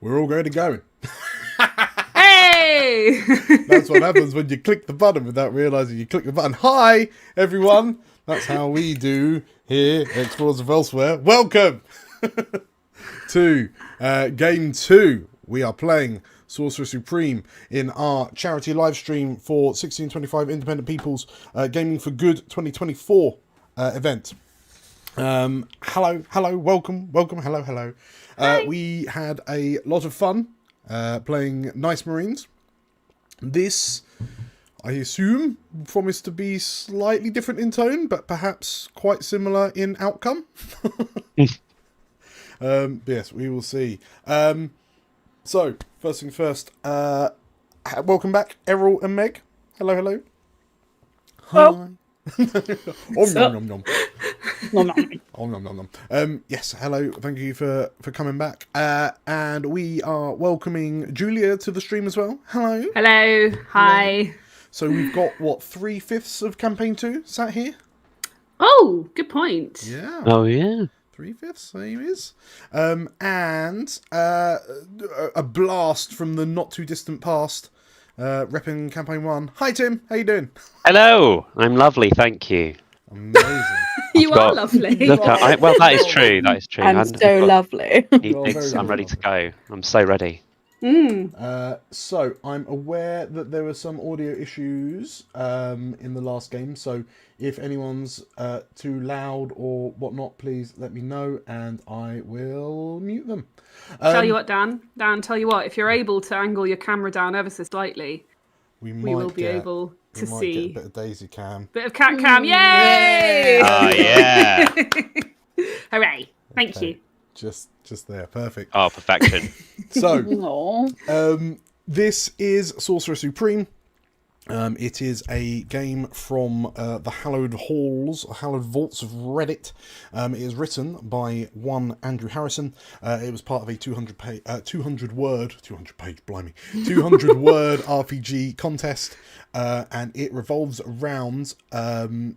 We're all going to go. Hey! That's what happens when you click the button without realising you click the button. Hi, everyone. That's how we do here at Explorers of Elsewhere. Welcome to Game 2. We are playing Sorcerer Supreme in our charity live stream for 1625 Independent People's Gaming for Good 2024 event. Hello, welcome, hello. We had a lot of fun playing Nice Marines. This, I assume, promised to be slightly different in tone, but perhaps quite similar in outcome. Yes, we will see. So, first things first, welcome back, Errol and Meg. Hello. Hi. Yes, hello. Thank you for coming back. And we are welcoming Julia to the stream as well. Hello. Hello. Hi. So we've got, 3/5 of Campaign 2 sat here? Oh, good point. Yeah. Oh, yeah. 3/5, same is. And a blast from the not too distant past, repping Campaign 1. Hi, Tim. How you doing? Hello. I'm lovely, thank you. Amazing. You are lovely. Look, well, that is true. That is true. And so lovely. I'm ready to go. I'm so ready. So I'm aware that there were some audio issues in the last game. So if anyone's too loud or whatnot, please let me know and I will mute them. Tell you what, Dan. Dan, tell you what. If you're able to angle your camera down ever so slightly, we will be able to see get a bit of daisy cam. Bit of cat cam. Yay! Oh, yeah. Hooray! Thank you. Just there, perfect. Oh, perfection. So, this is Sorcerer Supreme. It is a game from the hallowed vaults of Reddit. It is written by one Andrew Harrison. It was part of a 200 word RPG contest, and it revolves around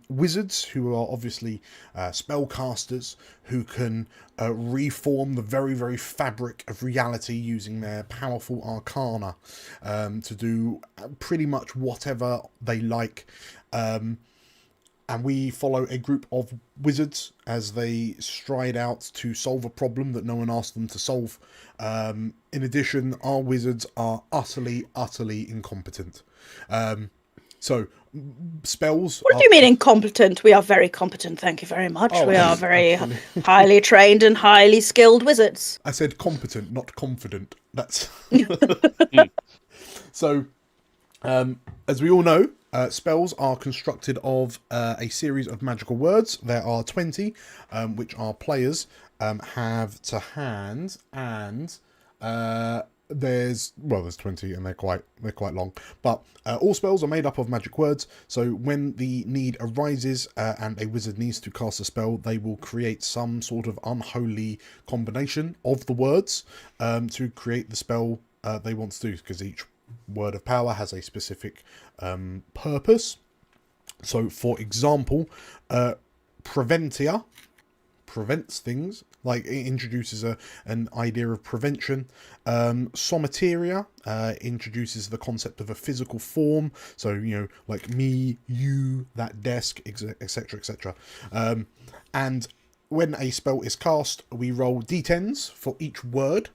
wizards who are obviously spellcasters who can reform the very, very fabric of reality using their powerful arcana to do pretty much whatever they like. And we follow a group of wizards as they stride out to solve a problem that no one asked them to solve. In addition, our wizards are utterly incompetent. So, spells... What do you mean incompetent? We are very competent, thank you very much. Oh, we yes, are very absolutely. highly trained and highly skilled wizards. I said competent, not confident. That's... So, as we all know, spells are constructed of a series of magical words. There are 20, which our players have to hand, and there's 20, and they're quite long. But all spells are made up of magic words. So when the need arises and a wizard needs to cast a spell, they will create some sort of unholy combination of the words to create the spell they want to do, because each word of power has a specific purpose. So, for example, Preventia prevents things, like it introduces an idea of prevention. Somateria introduces the concept of a physical form, so like me, you, that desk, etc. And when a spell is cast, we roll d10s for each word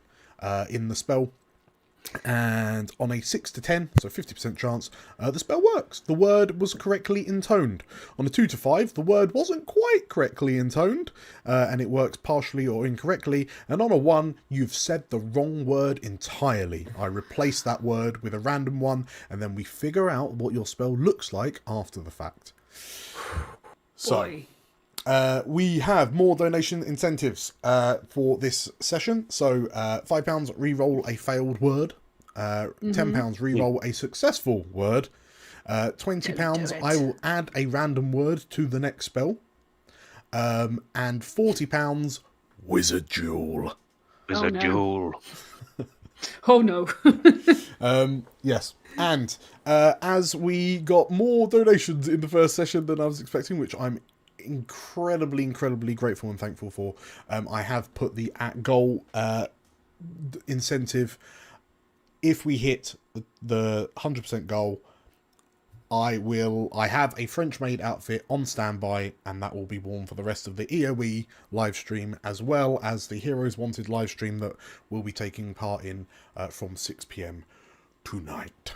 in the spell. And on a 6 to 10, so 50% chance, the spell works. The word was correctly intoned. On a 2 to 5, the word wasn't quite correctly intoned, and it works partially or incorrectly. And on a 1, you've said the wrong word entirely. I replace that word with a random one, and then we figure out what your spell looks like after the fact. So, we have more donation incentives for this session. So £5 re-roll a failed word, £10 re-roll a successful word, £20 I will add a random word to the next spell, and £40 wizard duel. Wizard duel. Oh no. Yes. And as we got more donations in the first session than I was expecting, which I'm incredibly grateful and thankful for, I have put the @ goal incentive. If we hit the 100% goal, I have a French-made outfit on standby, and that will be worn for the rest of the EOE live stream, as well as the Heroes Wanted live stream that we'll be taking part in from 6 p.m. tonight.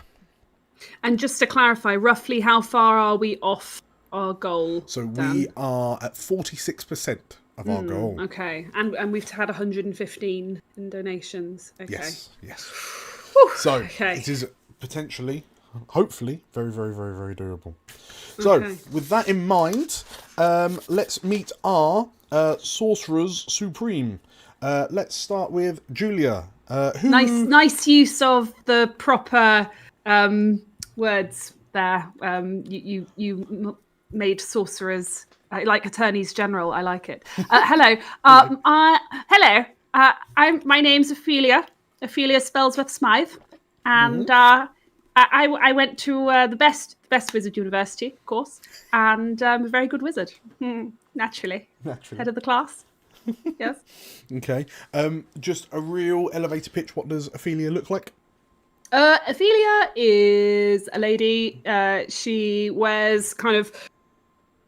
And just to clarify, roughly how far are we off our goal? So Dan? we are at 46% of our goal. Okay, and we've had 115 in donations. Okay. Yes. Whew, So okay. it is potentially, hopefully, very, very, very, very doable. So with that in mind, let's meet our sorcerers supreme. Let's start with Julia. Nice use of the proper words there. You made sorcerers like attorneys general. I like it. Hello. Hello. My name's Ophelia. Ophelia Spellsworth Smythe, and I went to the best wizard university, of course, and I'm a very good wizard. Naturally. Head of the class. Yes. Okay. Just a real elevator pitch. What does Ophelia look like? Ophelia is a lady. She wears kind of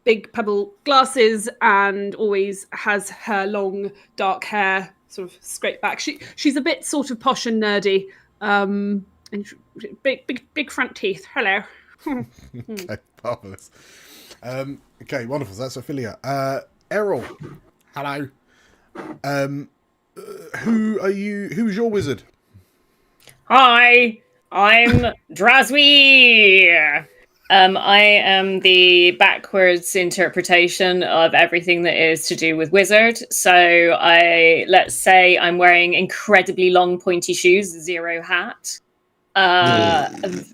big pebble glasses and always has her long dark hair sort of straight back. She's a bit sort of posh and nerdy. And big front teeth. Hello. Okay, marvelous. Okay, wonderful. So that's Ophelia. Errol. Hello. Who are you? Who's your wizard? Hi, I'm Draswy. I am the backwards interpretation of everything that is to do with wizard. So let's say I'm wearing incredibly long pointy shoes, 0 hat, a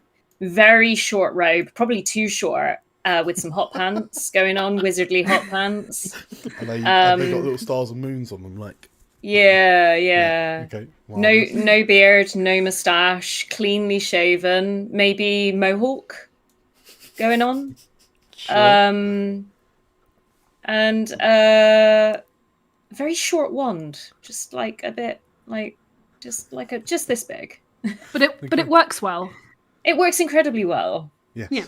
very short robe, probably too short, with some hot pants going on, wizardly hot pants. Have they got little stars and moons on them, like? Yeah. Okay. No beard, no moustache, cleanly shaven, maybe mohawk going on. Sure. And very short wand, just like a bit like just this big. But it works well. It works incredibly well. Yes. Yeah.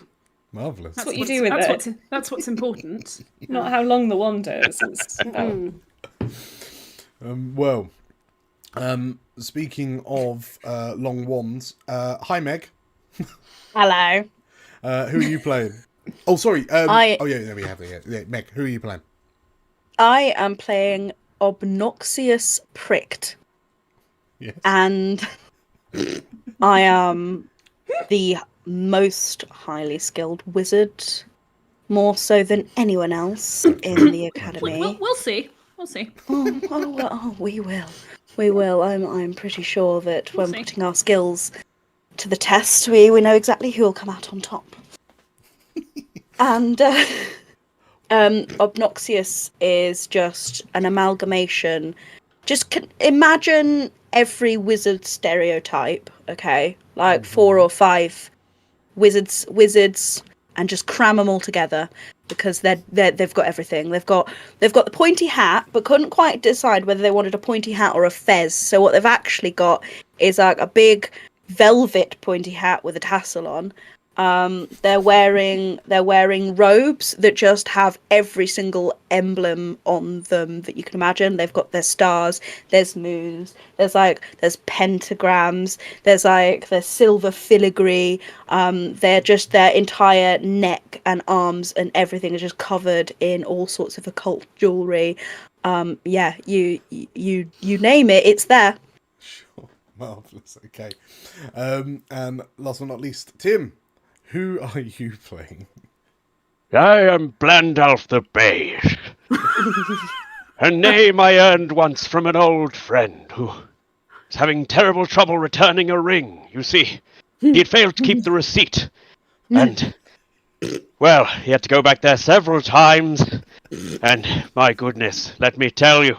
Marvelous. That's what you do with it. That's what's important. Not how long the wand is. It's Well, speaking of long wands, hi Meg. Hello. Who are you playing? Oh, sorry. I- Oh, yeah, we have it. Yeah, Meg, who are you playing? I am playing Obnoxious Pricked. Yes. And I am the most highly skilled wizard, more so than anyone else in the academy. We'll see. We'll see. We will. We will. I'm pretty sure that when see. putting our skills to the test, we know exactly who will come out on top. And Obnoxious is just an amalgamation. Just imagine every wizard stereotype, okay? Like 4 or 5 wizards, and just cram them all together because they've got everything. They've got the pointy hat, but couldn't quite decide whether they wanted a pointy hat or a fez. So what they've actually got is like a big velvet pointy hat with a tassel on. They're wearing robes that just have every single emblem on them that you can imagine. They've got their stars, there's moons, there's pentagrams, there's silver filigree. Their entire neck and arms and everything is just covered in all sorts of occult jewelry. Yeah, you name it, it's there. Sure, marvelous. Okay, and last but not least, Tim. Who are you playing? I am Blandalf the Beige. A name I earned once from an old friend who was having terrible trouble returning a ring. You see, he had failed to keep the receipt. And, well, he had to go back there several times. And, my goodness, let me tell you.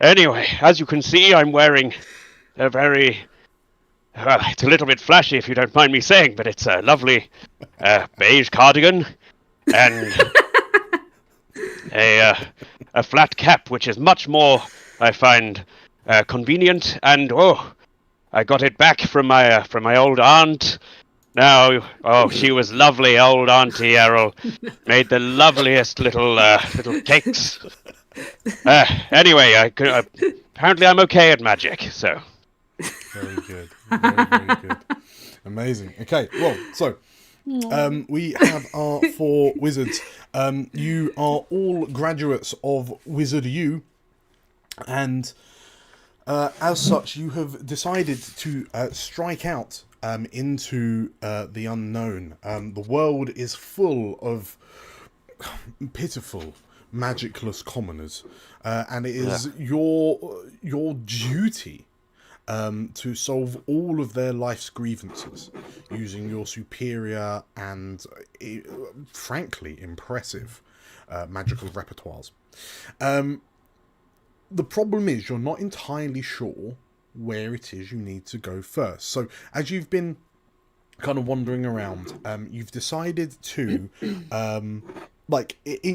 Anyway, as you can see, I'm wearing a very... Well, it's a little bit flashy, if you don't mind me saying, but it's a lovely beige cardigan and a flat cap, which is much more, I find, convenient, and I got it back from my old aunt. Now, she was lovely, old Auntie Errol. Made the loveliest little cakes. Anyway, apparently I'm okay at magic, so. Very good. Very good. Amazing. Okay, well, so we have our 4 wizards. You are all graduates of Wizard U, and as such, you have decided to strike out into the unknown. The world is full of pitiful, magicless commoners, and it is your duty to solve all of their life's grievances using your superior and, frankly, impressive magical repertoires. The problem is you're not entirely sure where it is you need to go first. So as you've been kind of wandering around, you've decided to,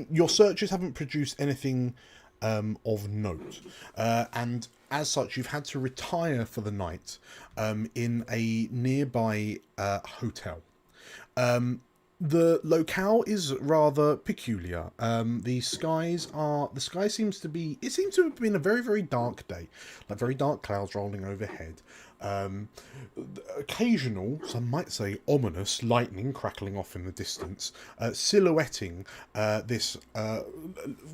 your searches haven't produced anything of note. And as such, you've had to retire for the night in a nearby hotel. The locale is rather peculiar. The sky seems to have been a very, very dark day, like very dark clouds rolling overhead. Occasional, some might say ominous, lightning crackling off in the distance, silhouetting this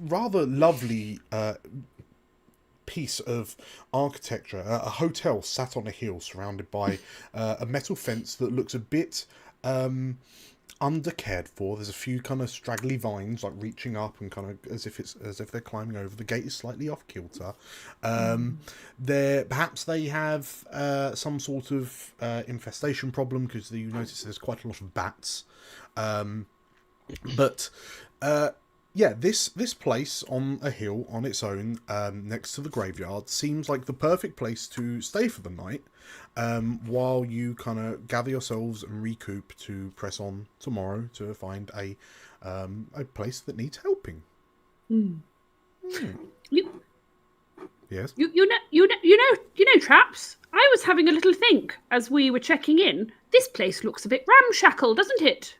rather lovely piece of architecture, a hotel sat on a hill surrounded by a metal fence that looks a bit undercared for. There's a few kind of straggly vines like reaching up and kind of as if they're climbing over. The gate is slightly off kilter. Perhaps they have some sort of infestation problem, because you notice there's quite a lot of bats. This place on a hill on its own, next to the graveyard, seems like the perfect place to stay for the night, while you kind of gather yourselves and recoup to press on tomorrow to find a place that needs helping. Yes. You know, chaps. I was having a little think as we were checking in. This place looks a bit ramshackle, doesn't it?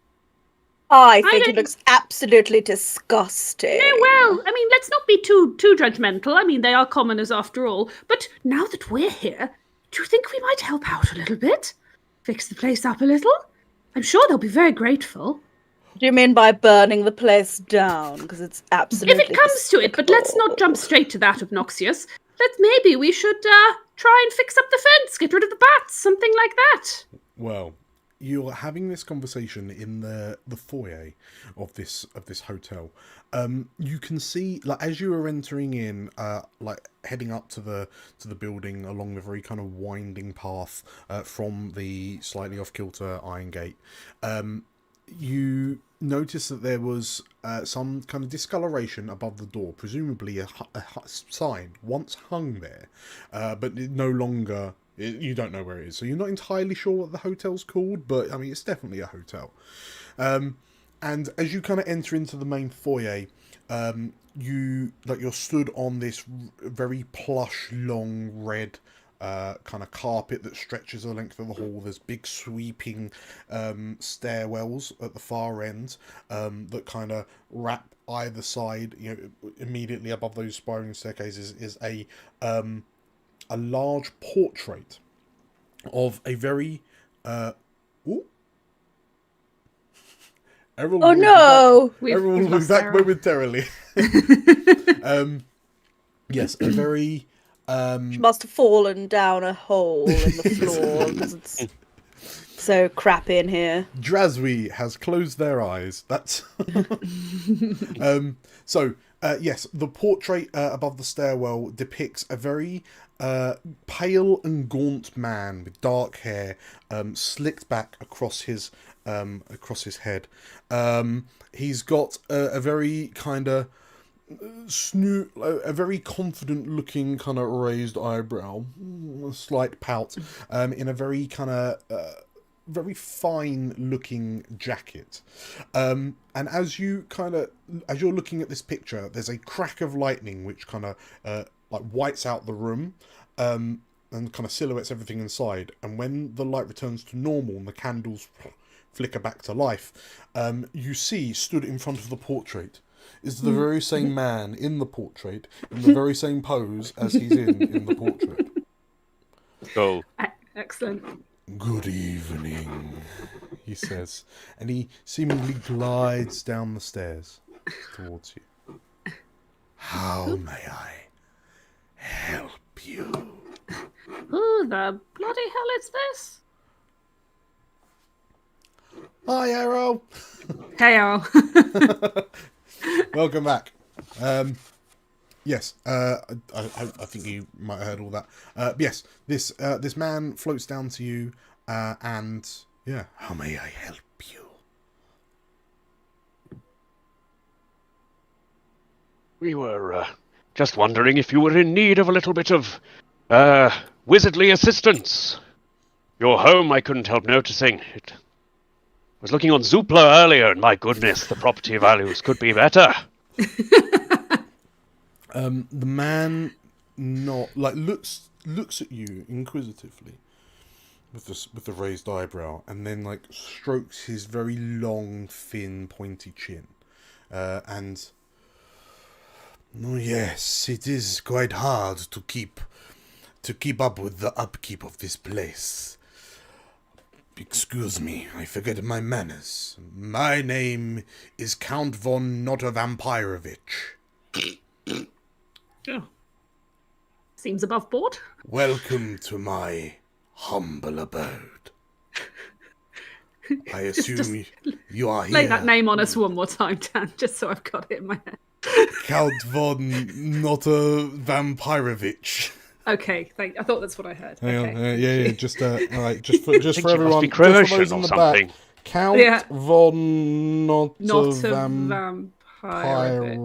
I think it looks absolutely disgusting. No, well, I mean, let's not be too judgmental. I mean, they are commoners after all. But now that we're here, do you think we might help out a little bit? Fix the place up a little? I'm sure they'll be very grateful. Do you mean by burning the place down? Because it's absolutely If it comes to it, but let's not jump straight to that, Obnoxious. Maybe we should try and fix up the fence, get rid of the bats, something like that. Well, you're having this conversation in the foyer of this hotel. You can see, like, as you are entering in, like heading up to the building along the very kind of winding path from the slightly off kilter iron gate. You notice that there was some kind of discoloration above the door, presumably a sign once hung there, but it no longer. You don't know where it is, so you're not entirely sure what the hotel's called, but I mean, it's definitely a hotel. And as you kind of enter into the main foyer, you're stood on this very plush, long red kind of carpet that stretches the length of the hall. There's big sweeping stairwells at the far end that kind of wrap either side. Immediately above those spiraling staircases is a large portrait of a very Errol oh no! Everyone will be back momentarily. Yes, a very She must have fallen down a hole in the floor because it's so crappy in here. Drazwy has closed their eyes. That's yes, the portrait above the stairwell depicts a very pale and gaunt man with dark hair, slicked back across his head. He's got a very kind of a very confident looking kind of raised eyebrow, a slight pout, in a very kind of very fine looking jacket, and as you're looking at this picture, there's a crack of lightning which kind of like whites out the room, and kind of silhouettes everything inside. And when the light returns to normal and the candles flicker back to life, you see stood in front of the portrait is the very same man in the portrait, in the very same pose as he's in the portrait. Go. Excellent. Good evening, he says, and he seemingly glides down the stairs towards you. How may I help you? Who the bloody hell is this? Hi, Arrow. Hey, Al. Welcome back. Yes, I think you might have heard all that. Yes, this man floats down to you, and yeah, how may I help you? We were just wondering if you were in need of a little bit of wizardly assistance. Your home, I couldn't help noticing. It was looking on Zoopla earlier, and my goodness, the property values could be better. The man looks at you inquisitively with the raised eyebrow, and then strokes his very long, thin, pointy chin, and oh yes, it is quite hard to keep up with the upkeep of this place. Excuse me, I forget my manners. My name is Count von Notovampirovich. Oh. Seems above board. Welcome to my humble abode. I assume you are here. Lay that name on us one more time, Dan, just so I've got it in my head. Count von Notovampirovich. Okay, I thought that's what I heard. Hang Okay. on, yeah, just all right, just for everyone, Must be just for Croatian those in or the something. back. Count von Not a Notovampirovich. vampire.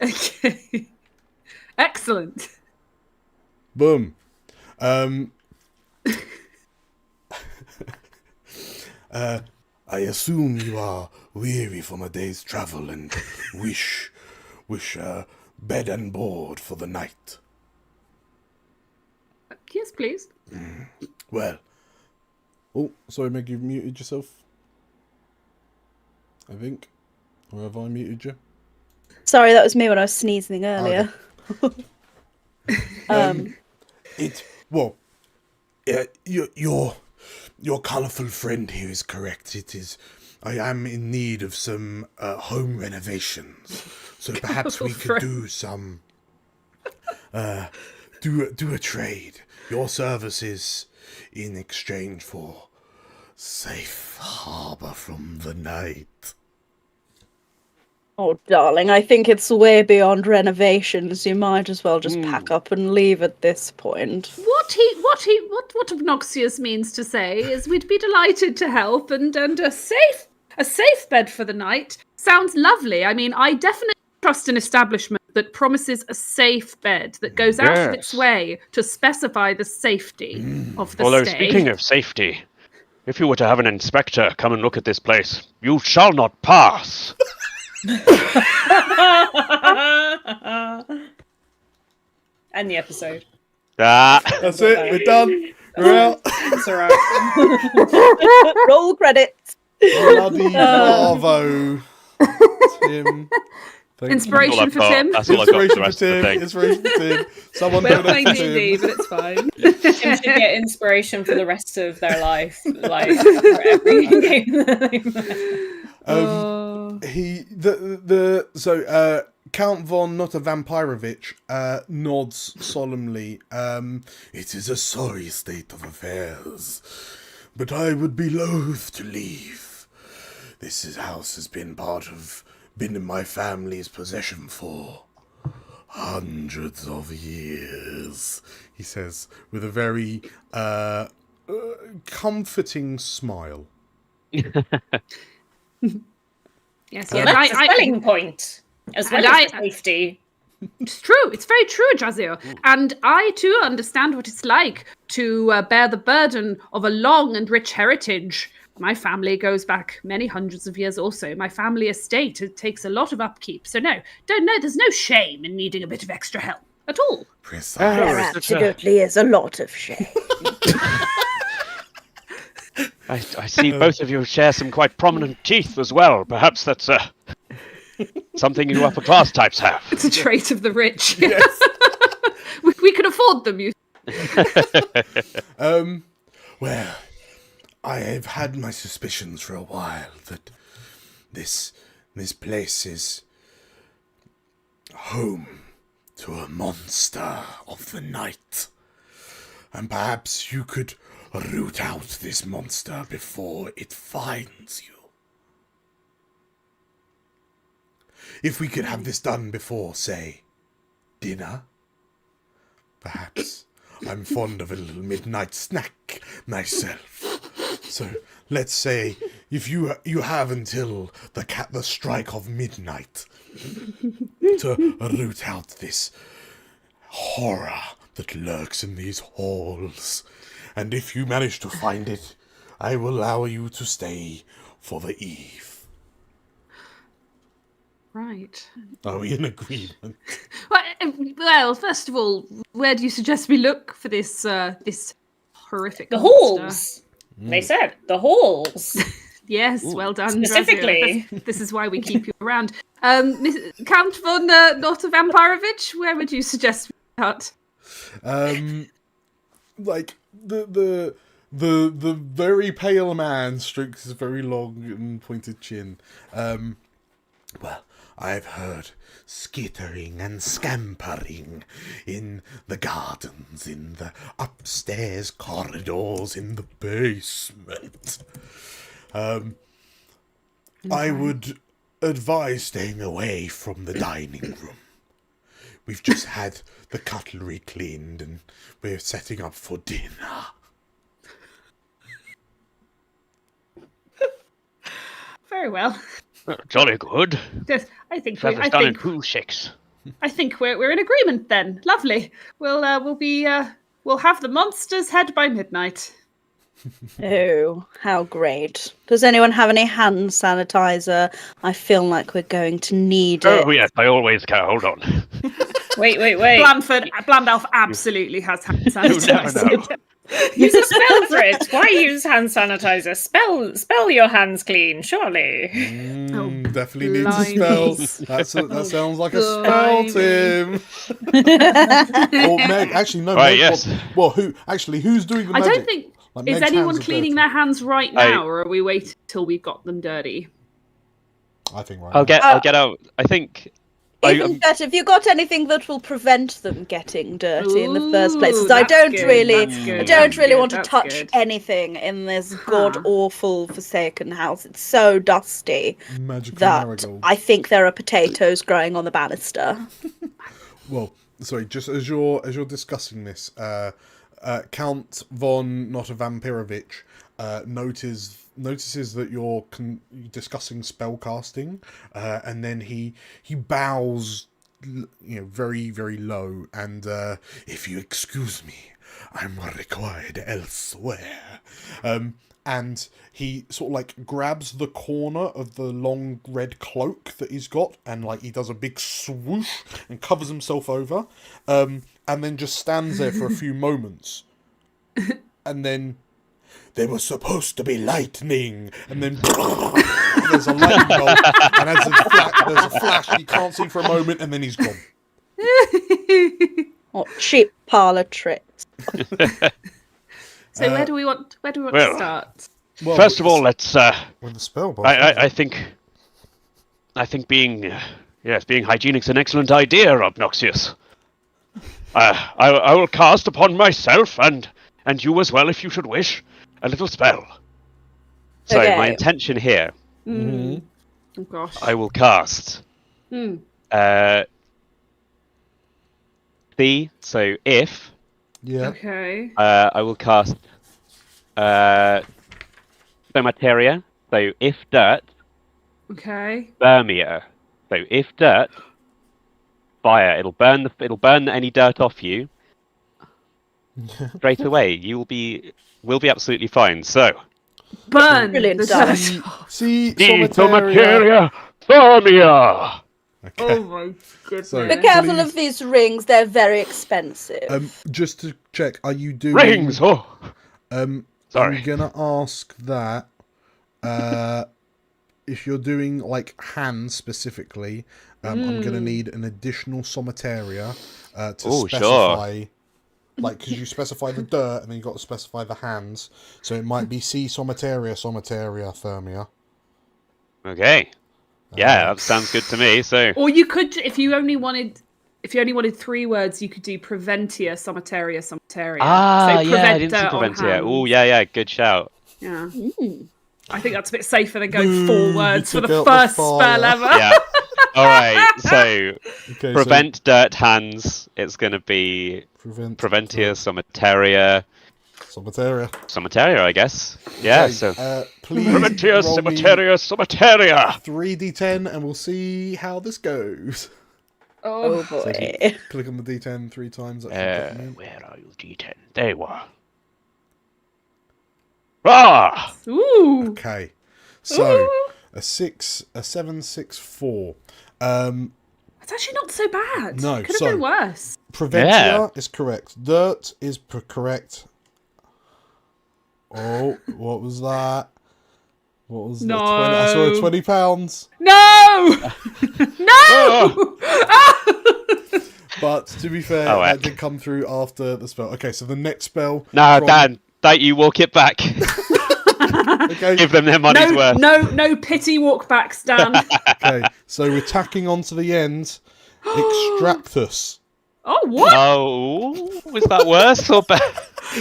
Okay. Excellent. Boom. I assume you are weary from a day's travel and wish bed and board for the night. Yes, please. Well. Oh, sorry, Meg, you've muted yourself. I think. Or have I muted you? Sorry, that was me when I was sneezing earlier. Your colourful friend here is correct. I am in need of some home renovations, so perhaps we could do some do a trade. Your services in exchange for safe harbour from the night. Oh, darling, I think it's way beyond renovations. You might as well just pack up and leave at this point. What Obnoxious means to say is we'd be delighted to help, and a safe bed for the night sounds lovely. I mean, I definitely trust an establishment that promises a safe bed, that goes out of its way to specify the safety of the Although, stay. speaking of safety, if you were to have an inspector come and look at this place, you shall not pass. End the episode. That's it. We're done. We're out. It's alright. Roll credits. Bloody bravo, Tim. Thank Inspiration for Tim. That's all I've got for the Inspiration for rest of the Tim. thing. Inspiration for Tim. Someone We're donate playing to D&D, Tim. but it's fine. Tim should get inspiration for the rest of their life, like for every game that they make. Count von Notovampirovich nods solemnly. It is a sorry state of affairs, but I would be loath to leave. This house has been in my family's possession for hundreds of years, he says, with a very comforting smile. Yes, So yes. that's a selling point, as well as safety. It's true. It's very true, Jazio. And I, too, understand what it's like to bear the burden of a long and rich heritage. My family goes back many hundreds of years also. My family estate, it takes a lot of upkeep. So no, there's no shame in needing a bit of extra help. at all. Precise. There absolutely is a lot of shame. I see both of you share some quite prominent teeth as well. Perhaps that's something you upper class types have. It's a trait of the rich. Yes. we can afford them. You. Well, I have had my suspicions for a while that this place is home to a monster of the night. And perhaps you could root out this monster before it finds you. If we could have this done before, say, dinner, perhaps. I'm fond of a little midnight snack myself. So let's say if you have until the strike of midnight to root out this horror that lurks in these halls. And if you manage to find it, I will allow you to stay for the eve. Right. Are we in agreement? Well, first of all, where do you suggest we look for this this horrific The monster? halls. They said the halls. Yes, well done. Specifically. Drazia. This is why we keep you around. Count von Not Vampirovich, where would you suggest we start? Like the very pale man strokes his very long and pointed chin. Well, I've heard skittering and scampering in the gardens, in the upstairs corridors, in the basement. I would advise staying away from the dining room. We've just had the cutlery cleaned and we're setting up for dinner. Very well. Jolly good. Yes, I think Trevor's done in 2-6. I think we're in agreement then. Lovely. We'll have the monster's head by midnight. Oh, how great. Does anyone have any hand sanitizer? I feel like we're going to need it. Oh yes, I always can. Hold on. Wait. Blandalf absolutely has hand sanitizer. never know. Use a spell for it. Why use hand sanitizer? Spell your hands clean, surely. Definitely need to blimey. spell. That sounds like a spell, Blimey. Tim. Or Meg. Actually, no. Right, Meg, yes. Well, who's doing the I magic? don't think. Like, Is Meg's anyone hands are cleaning dirty. their hands right now, or are we waiting till we've got them dirty? I think right. I'll now. get out. I think. Even better, have you got anything that will prevent them getting dirty in the first place? 'Cause Ooh, I that's don't good, really, that's good, I don't that's really good, want to that's touch good. anything in this god awful forsaken house. It's so dusty Magical that marigold. I think there are potatoes growing on the banister. Well, sorry. Just as you're discussing this, Count von Not Vampirovich notices that you're discussing spellcasting, and then he bows, very, very low, and if you excuse me, I'm required elsewhere. And he sort of like grabs the corner of the long red cloak that he's got, and like he does a big swoosh and covers himself over, and then just stands there for a few moments, and then. There was supposed to be lightning, and then there's a lightning bolt, and as there's a flash, you can't see for a moment, and then he's gone. What cheap parlour tricks. So where do we want to well, start? Well, First of all, let's. with the spell. I think being hygienic's an excellent idea, Obnoxious. I will cast upon myself and you as well, if you should wish, a little spell. So Okay. my intention here, Oh gosh. I will cast. So if Yeah. Okay. I will cast Stomateria. So if dirt, Okay. Vermia. So if dirt, fire. It'll burn any dirt off you. Straight away, we'll be absolutely fine. So Burn Brilliant the dice. dirt. See, the Somateria. Stomateria, Vermia. Okay. Oh my goodness. So- Be careful Please. of these rings, they're very expensive. Just to check, are you doing Rings! Oh! Sorry. I'm gonna ask that if you're doing like hands specifically, I'm gonna need an additional somateria to Oh, specify. Like, because you specify the dirt and then you got to specify the hands, so it might be C somateria, thermia. Okay. Yeah, that sounds good to me. So, Or you could, if you only wanted 3 words, you could do Preventia, Somateria. So yeah, I prevent didn't see dirt on prevent yet. hands. Oh, yeah, good shout. Yeah. Mm. I think that's a bit safer than going Boo, 4 you words for took the out the first fire. spell ever. Yeah. All right. So, Okay, prevent dirt hands. It's going to be so Preventia, Somateria, somateria. I guess. Yeah. Okay, So, please Preventia, roll me Somateria. 3d10 and we'll see how this goes. Oh Oh, So if boy. you click on the d10 3 times, that should put them in. Where are you, D10? There you are. Ah! ooh. Okay, so Ooh. a 7, 6, 4. That's actually not so bad. No, Could have so- been worse. Preventia Yeah. is correct. Dirt is correct. Oh, what was that? What was No. that? I saw £20. No! No! But to be fair, Oh, that heck. did come through after the spell. Okay, so the next spell. No, from- Dan, don't you walk it back. Okay, Give them their money's worth. no pity walk back, Stan. okay, so we're tacking on to the end. Extractus. Oh, what? Oh, was that worse or better?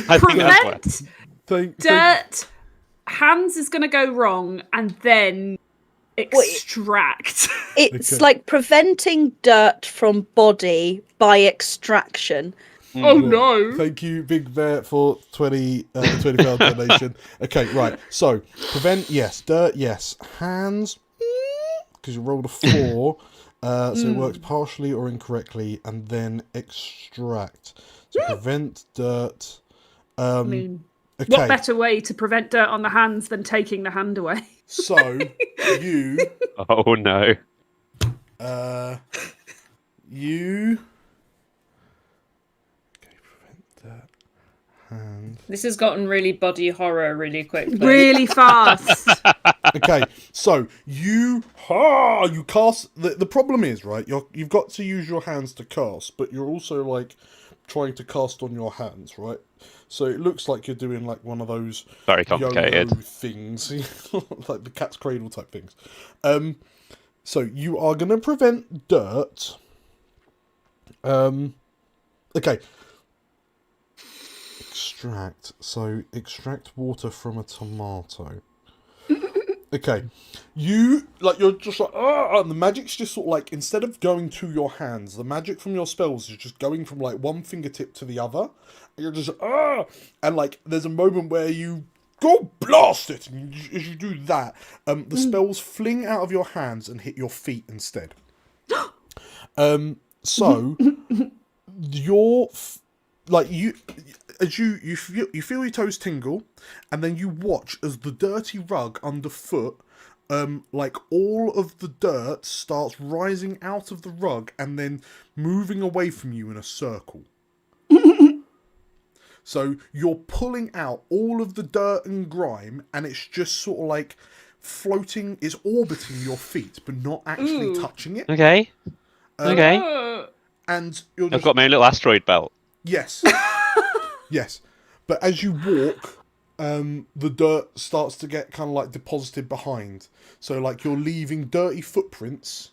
I think that's worse. Prevent dirt. Hands is going to go wrong, and then extract. It's Okay. like preventing dirt from body by extraction. Oh no! Thank you, Big Bear, for £20 donation. Okay, right. So prevent, yes. Dirt, yes. Hands, because you rolled a 4, so it works partially or incorrectly, and then extract. So prevent dirt. I mean, Okay, what better way to prevent dirt on the hands than taking the hand away? so you, Oh no. you. Okay, prevent dirt. Hand. This has gotten really body horror really quickly. Really fast. Okay, so you cast. The problem is, right, you've got to use your hands to cast, but you're also like trying to cast on your hands, right? So it looks like you're doing like one of those Very complicated. yo-yo things, like the cat's cradle type things. So you are gonna prevent dirt. Okay. Extract. So extract water from a tomato. Okay, you're just like, and the magic's just sort of like, instead of going to your hands, the magic from your spells is just going from like one fingertip to the other, and you're just, and like, there's a moment where you go blast it, and as you do that, the spells fling out of your hands and hit your feet instead. So, as you feel your toes tingle, and then you watch as the dirty rug underfoot, like all of the dirt starts rising out of the rug and then moving away from you in a circle. So you're pulling out all of the dirt and grime, and it's just sort of like floating, it's orbiting your feet, but not actually touching it. Okay. Okay. And you're just, I've got my own little asteroid belt. yes. Yes. But as you walk, the dirt starts to get kind of like deposited behind. So like you're leaving dirty footprints,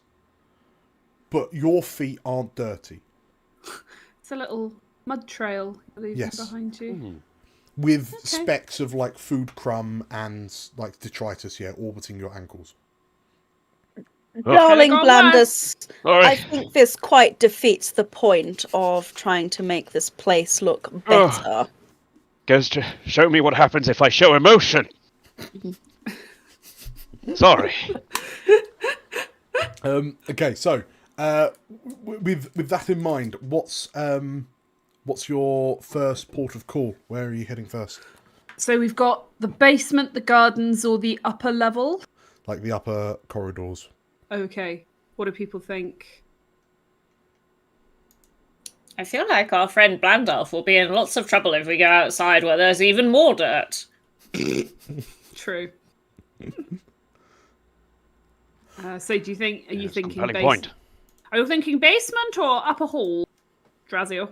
but your feet aren't dirty. It's a little mud trail leaving Yes. behind you. With specks of like food crumb and like detritus, orbiting your ankles. Darling Go Blandus, Sorry. I think this quite defeats the point of trying to make this place look better. Goes to show me what happens if I show emotion. Sorry. Okay, so with that in mind, what's your first port of call? Where are you heading first? So we've got the basement, the gardens, or the upper level. Like the upper corridors. Okay. What do people think? I feel like our friend Blandalf will be in lots of trouble if we go outside where there's even more dirt. True. So do you think? Are you thinking compelling point. Are you thinking basement or upper hall, Drazio?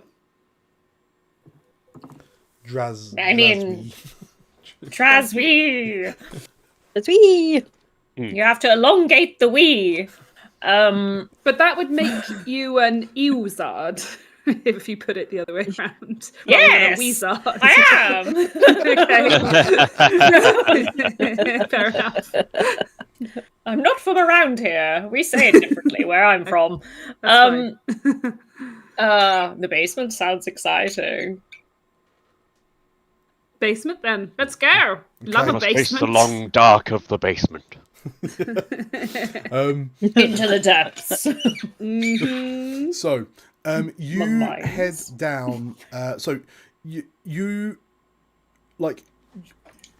I mean, Traswee. That's wee. You have to elongate the wee. But that would make you an Euzard if you put it the other way around. Yes, a Weezard. I am. Okay. Fair enough. I'm not from around here. We say it differently where I'm from. That's The basement sounds exciting. Basement then. Let's go. Love a Must face basement. the long dark of the basement. Into the depths. Mhm. So, you mines. head down. So you like.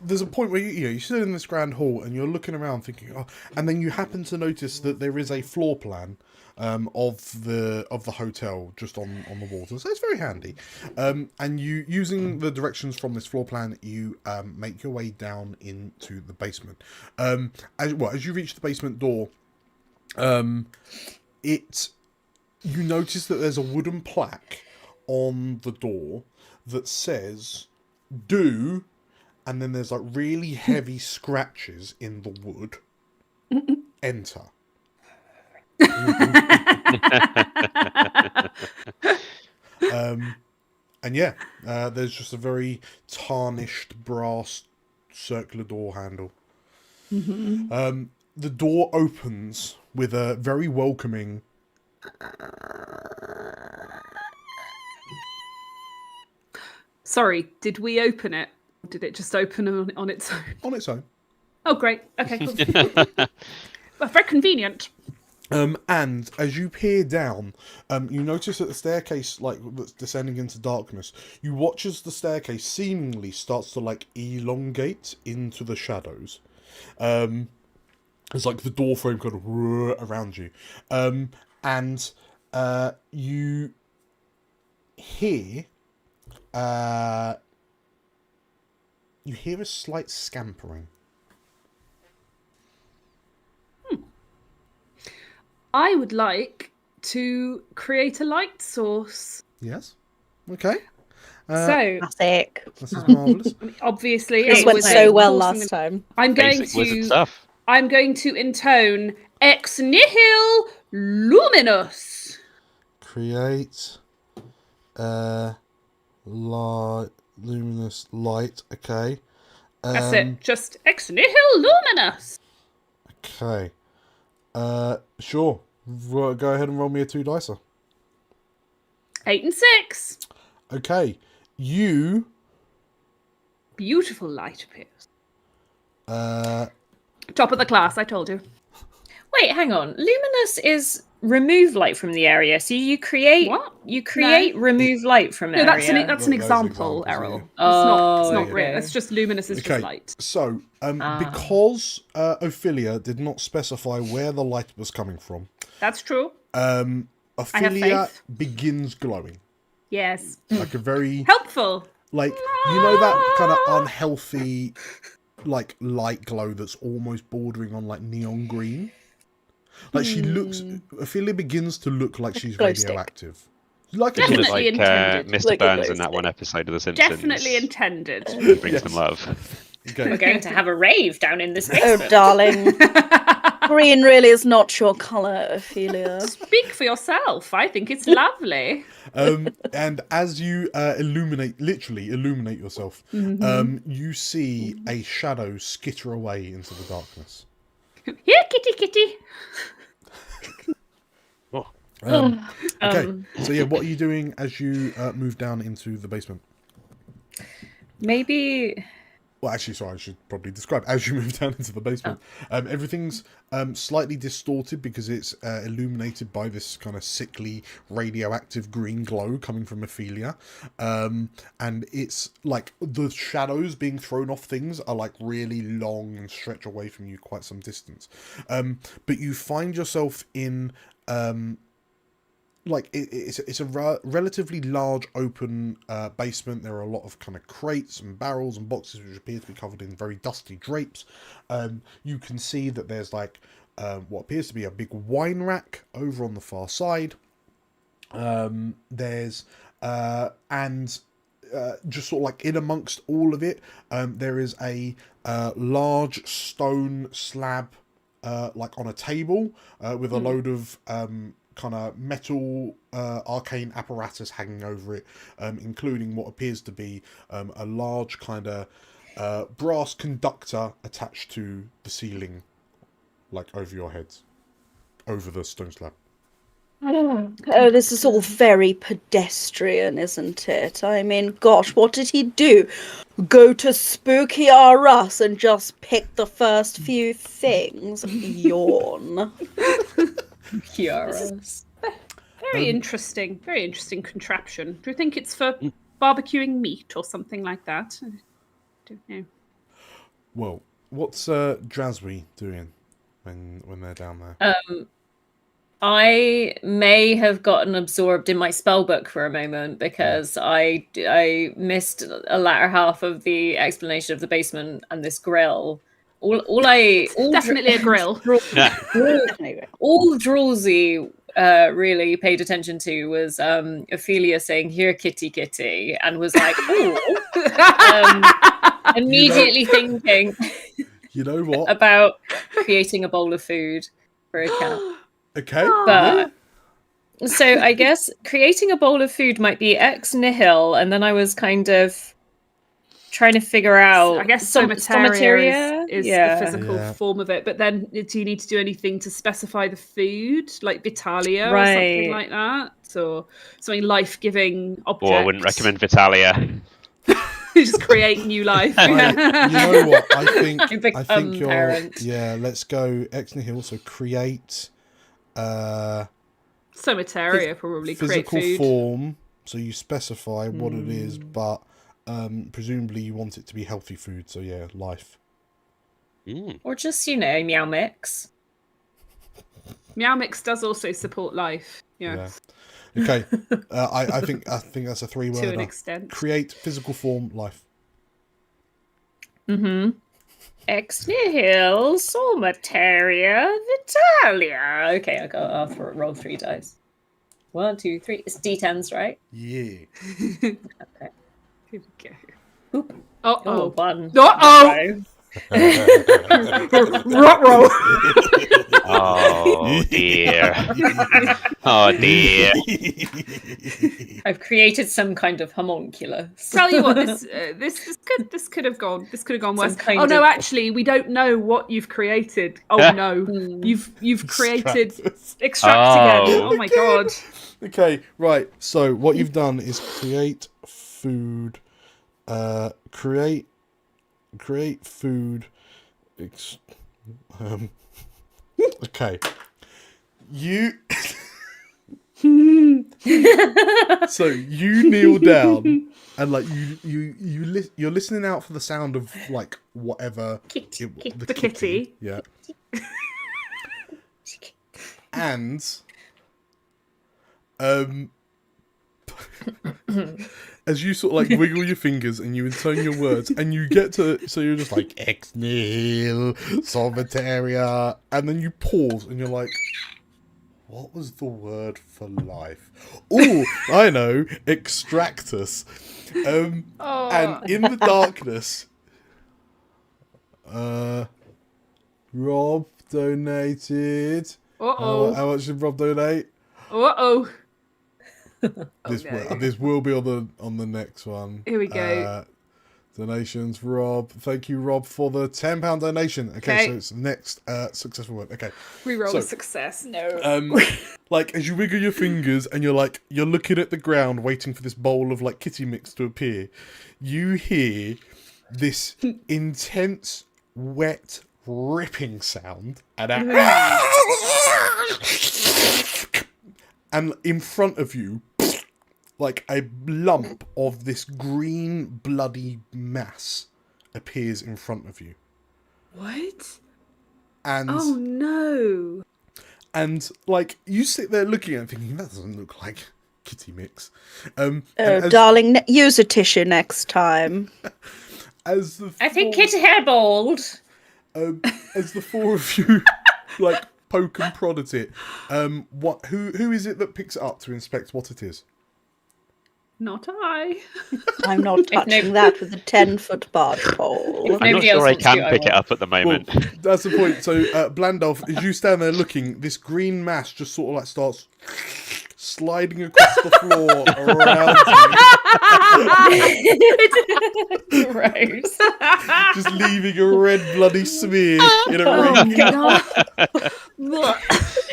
There's a point where you sit in this grand hall and you're looking around thinking, oh, and then you happen to notice that there is a floor plan of the hotel just on the wall. So it's very handy. And you, using the directions from this floor plan, you make your way down into the basement. As you reach the basement door, you notice that there's a wooden plaque on the door that says "Do," and then there's like really heavy scratches in the wood. Enter. And yeah, there's just a very tarnished brass circular door handle. The door opens with a very welcoming Sorry, did we open it? Or did it just open on its own? on its own. Oh, great. Okay, cool. Well, very convenient. And as you peer down, you notice that the staircase, like, that's descending into darkness, you watch as the staircase seemingly starts to, like, elongate into the shadows. It's like the door frame kind of around you. And you hear... you hear a slight scampering. I would like to create a light source. Yes. Okay. So, Classic. This is marvellous. obviously, This it went was so well forcing last time. I'm going Basic wizard to. stuff. I'm going to intone ex nihil luminous. Create luminous light. Okay. That's it. Just ex nihil luminous. Okay. Sure. Go ahead and roll me a 2 dicer. 8 and 6. Okay. You Beautiful light appears. Top of the class, I told you. Wait, hang on. Luminous is remove light from the area. So you create What? You create remove light from No, area. that's an Those example, examples, Errol. yeah. It's not okay. real. It's just luminous is okay? just light. So, because Ophelia did not specify where the light was coming from, That's true. Ophelia faith. begins glowing Yes. like a very Helpful. like, you know, that kind of unhealthy like light glow that's almost bordering on like neon green. Like she looks, Ophelia begins to look like she's glow stick. radioactive. Like a Definitely Like intended. Mr. Like a Burns glow in that stick. one episode of The Simpsons. Definitely intended. Bring some love. Okay. We're going to have a rave down in this Oh, basement. darling. Green really is not your colour, Ophelia. Speak for yourself. I think it's lovely. And as you literally illuminate yourself, you see a shadow skitter away into the darkness. Here, kitty, kitty. Oh, Okay, so yeah, what are you doing as you move down into the basement? Maybe well, actually, sorry, I should probably describe. As you move down into the basement, everything's slightly distorted because it's illuminated by this kind of sickly radioactive green glow coming from Ophelia, and it's like the shadows being thrown off things are like really long and stretch away from you quite some distance. But you find yourself in like it's a relatively large open basement. There are a lot of kind of crates and barrels and boxes which appear to be covered in very dusty drapes. You can see that there's like what appears to be a big wine rack over on the far side. There's just sort of like in amongst all of it, there is a large stone slab like on a table with a load of kind of metal arcane apparatus hanging over it, including what appears to be a large kind of brass conductor attached to the ceiling, like over your heads, over the stone slab. Oh, this is all very pedestrian, isn't it? I mean, gosh, what did he do? Go to Spooky R Us and just pick the first few things? Yawn. Kiaras. Very interesting contraption. Do you think it's for barbecuing meat or something like that? I don't know. Well, what's Draswy doing when they're down there? I may have gotten absorbed in my spell book for a moment because I missed a latter half of the explanation of the basement and this grill. Definitely a grill. All Drawsy really paid attention to was Ophelia saying, "Here, kitty, kitty," and was like, "Oh," immediately thinking, you know what, about creating a bowl of food for a cat. Okay, but so I guess creating a bowl of food might be ex nihil, and then I was kind of trying to figure out. I guess somateria is the physical form of it, but then do you need to do anything to specify the food, like Vitalia or something like that, or something life-giving object? Or I wouldn't recommend Vitalia. Just create new life. You know what? I think you're. Parent. Yeah, let's go ex nihil. So create. Somateria probably create physical food. form. So you specify what it is, but presumably you want it to be healthy food. So yeah, life. Or just Meow Mix. Meow Mix does also support life. Yeah. Okay. I think that's a 3-word. To an extent. Create physical form, life. Ex nihil, somateria, Vitalia. Okay, I'll roll 3 dice. 1, 2, 3. It's D10s, right? Yeah. Okay. Here we go. Oop. Oh, 1. Ruh-roh. Oh dear. Oh dear. I've created some kind of homunculus. Tell you what, this could have gone worse. kind Oh no, of- actually, we don't know what you've created. Oh no, you've created extract again. Oh my god. Okay, right. So what you've done is create food. Create food. Okay. You. So you kneel down and like you're listening out for the sound of like whatever The kitty. Yeah. And as you sort of like wiggle your fingers and you intone your words and you get to, so you're just like ex nihil somateria, and then you pause and you're like, what was the word for life? Oh, I know, extractus. And in the darkness, Rob donated. How much did Rob donate? This will be on the next one. Here we go. Donations, Rob. Thank you, Rob, for the £10 donation. Okay, so it's next successful word. Okay. Reroll So, a success. No. Like as you wiggle your fingers and you're looking at the ground waiting for this bowl of like kitty mix to appear, you hear this intense, wet, ripping sound, and in front of you, like a lump of this green, bloody mass appears in front of you. What? And Oh no! and like you sit there looking at it thinking, that doesn't look like kitty mix. Darling, use a tissue next time. As the I think it's hairballed. as the four of you like poke and prod at it, who is it that picks it up to inspect what it is? Not I. I'm not touching that with a 10-foot barge pole. I'm not sure I can pick it up at the moment. Well, that's the point. So, Blandolf, as you stand there looking, this green mass just sort of like starts sliding across the floor around you. Gross. Just leaving a red bloody smear in a ring.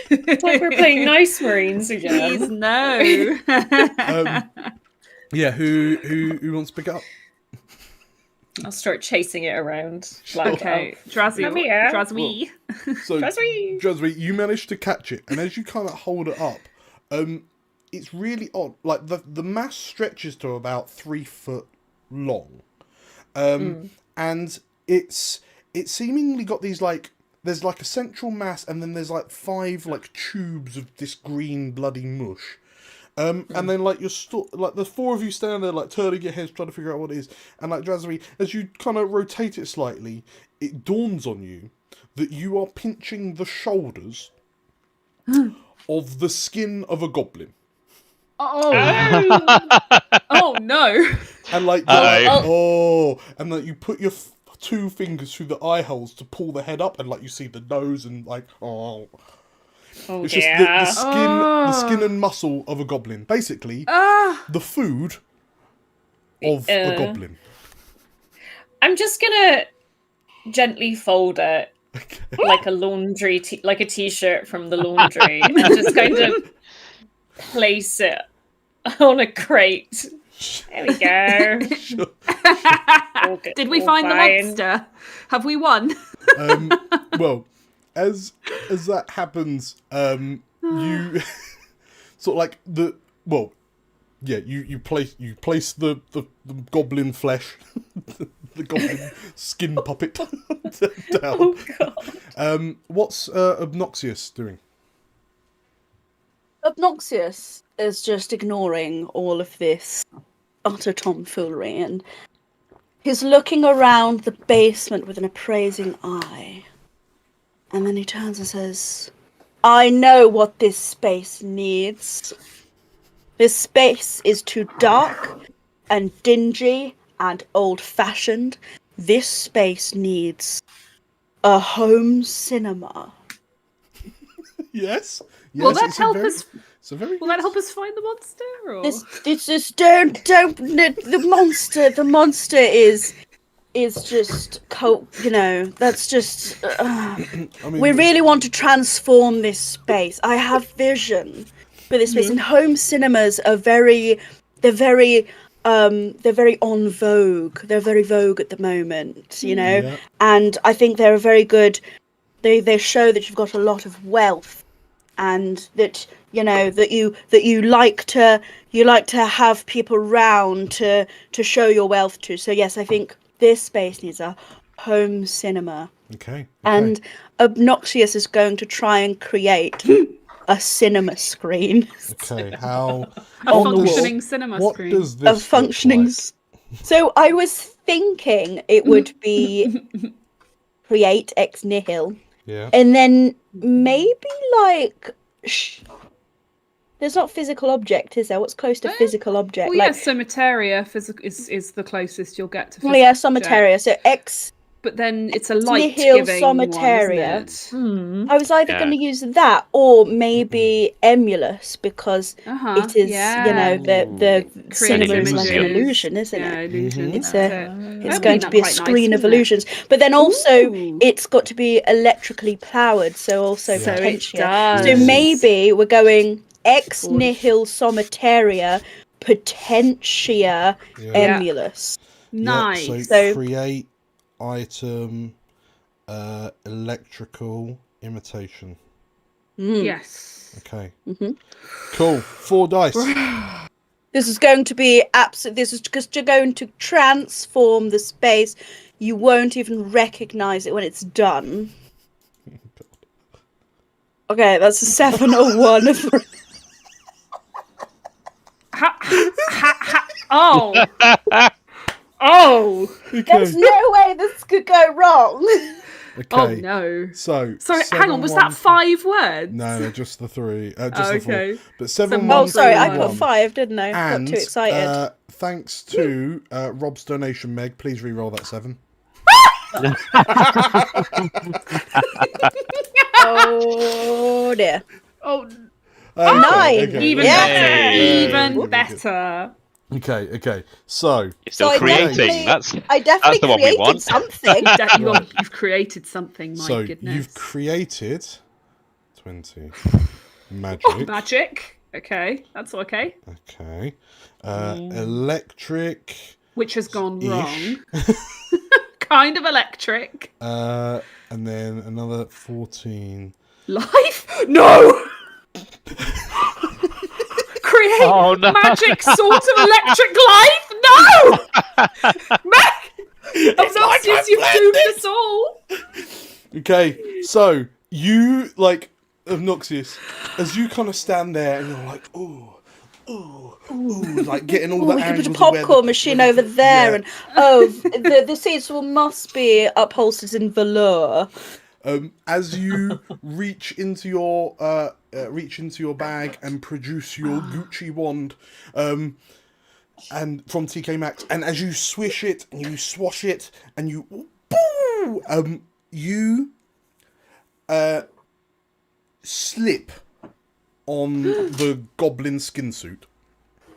It's like we're playing Nice Marines again. Please no. Yeah, who wants to pick it up? I'll start chasing it around. Like, Okay, Drazzy. Come here. Drazzy. So, Drazzy. Drazzy, you managed to catch it, and as you kind of hold it up, it's really odd. Like the mass stretches to about 3 foot long, and it's seemingly got these like there's like a central mass, and then there's like 5 like tubes of this green bloody mush. And then like like the 4 of you stand there like turning your heads trying to figure out what it is, and like Drazzy, as you kind of rotate it slightly, it dawns on you that you are pinching the shoulders of the skin of a goblin. Oh. Oh no. And like, and like you put your 2 fingers through the eye holes to pull the head up, and like you see the nose, and like, it's just the skin and muscle of a goblin. Basically, the food of the goblin. I'm just gonna gently fold it like a laundry, like a t-shirt from the laundry, and just kind of place it on a crate. There we go. Sure. Did we find the monster? Have we won? Well, as that happens, you sort of like you place the goblin flesh, the goblin skin puppet down. Oh god. What's Obnoxious doing? Obnoxious is just ignoring all of this utter tomfoolery, and he's looking around the basement with an appraising eye. And then he turns and says, I know what this space needs. This space is too dark and dingy and old-fashioned. This space needs a home cinema. Yes. Will that help us? Will that help us find the monster? Or? This just don't the monster is just that's just we really want to transform this space. I have vision for this space, and home cinemas are they're very on vogue. They're very vogue at the moment, and I think they're very good. They show that you've got a lot of wealth, and that that you like to have people round to show your wealth to. So yes, I think this space needs a home cinema. Okay. And Obnoxious is going to try and create a cinema screen. Okay. How? A functioning cinema screen. What does this look like? So I was thinking it would be create ex nihil. Yeah. And then maybe like there's not physical object, is there? What's close to physical object? Well, yes, so materia is the closest you'll get to physical. Well, yeah, so materia. So ex. But then it's a light nihil giving somateria. one, isn't it? I was either going to use that or maybe emulous, because it is, the cinema is like an illusion, isn't Yeah, it? illusion. It's going to be a screen of illusions, but then also it's got to be electrically powered, so also potentia. So maybe we're going ex nihil somateria potentia emulus. Nice. So So- create item electrical imitation. Yes. Okay. Mhm. Cool. 4 dice. This is going to be absolute. This is just you're going to transform the space. You won't even recognize it when it's done. Okay, that's a 701. Oh. Oh. There's no way this could go wrong. Okay. Oh no. So Sorry, hang on. Was that 7-1 5 words? No, just the 3. Just Oh, the 4. okay. But 7 more Oh, sorry, I put 1. 5, didn't I? And Got too excited. thanks to Rob's donation, Meg, please re-roll that 7. Oh dear. Oh, Nine. Okay, even Yeah. better. Hey. Even Good. better. Okay. So, You're still So I creating. definitely- That's I definitely the one we created want. something. You've created something. My so goodness. you've created 20 magic. Oh, magic. Okay, that's okay. Okay. Electric. Which has gone Ish. wrong. Kind of electric. And then another 14. Life? No! Create Oh, no. magic sort of electric life? No! Meg! Obnoxious, you've doomed us all. Okay, so you Obnoxious, as you kind of stand there and you're like, ooh, like getting all Oh, the we could angles put of a where popcorn machine over there, Yeah. and the seats must be upholstered in velour. As you reach into your bag and produce your Gucci wand, and from TK Maxx, and as you swish it and you swash it and you, you slip on the goblin skin suit.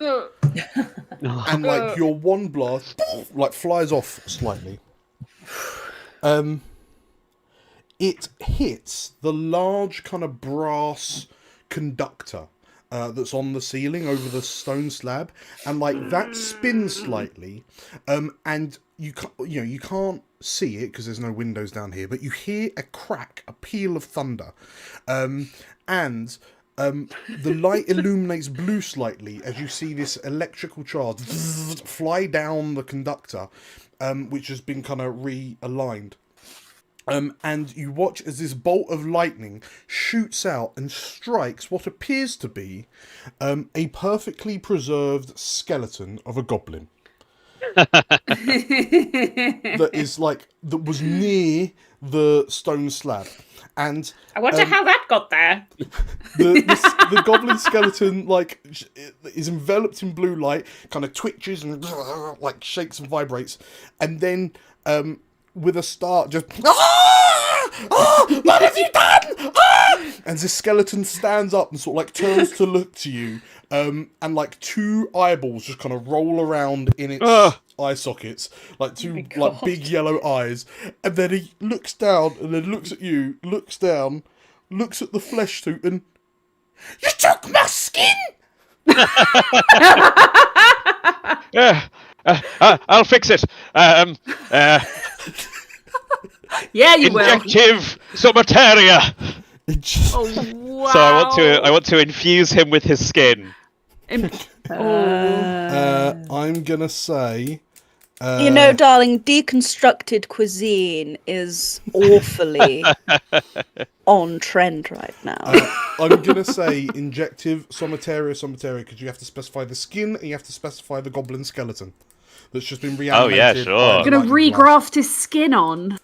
And like your wand blast like flies off slightly. It hits the large kind of brass conductor that's on the ceiling over the stone slab, and like that spins slightly, and you can't see it because there's no windows down here, but you hear a crack, a peal of thunder, and the light illuminates blue slightly as you see this electrical charge fly down the conductor, which has been kind of realigned. And you watch as this bolt of lightning shoots out and strikes what appears to be a perfectly preserved skeleton of a goblin. that was near the stone slab. And I wonder how that got there. the goblin skeleton is enveloped in blue light, kind of twitches and like shakes and vibrates, and then with a start just what have you done? And the skeleton stands up and sort of like turns to look to you, and like 2 eyeballs just kind of roll around in its eye sockets, like 2 like big yellow eyes, and then he looks down and then looks at you, looks down, looks at the flesh suit, and you took my skin. I'll fix it. Yeah, you will. Injective submateria. Oh, wow. So I want to infuse him with his skin. I'm gonna say, You know, darling, deconstructed cuisine is awfully on trend right now. I'm gonna say injective somateria, because you have to specify the skin and you have to specify the goblin skeleton that's just been reanimated. Oh, yeah, sure. by the Gonna lightning blast. regraft his skin on.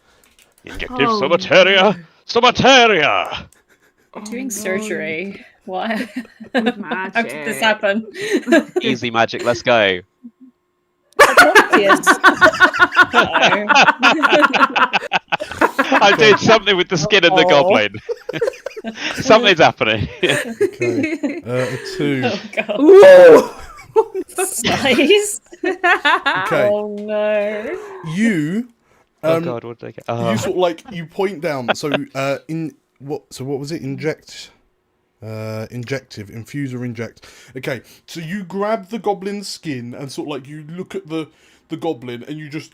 Injective Oh, submateria. Submateria. Doing surgery. Why? With How magic. did this happen? Easy magic. Let's go. Yes. I'm doing something with the skin and the goblin. Something's happening. Okay. A 2. Oh, God. Ooh! Nice. Okay. Oh, no. You. Oh God, what did I get? You sort of like you point down. So what was it? Injective, infuse or inject. Okay, so you grab the goblin's skin and sort of like you look at the the goblin, and you just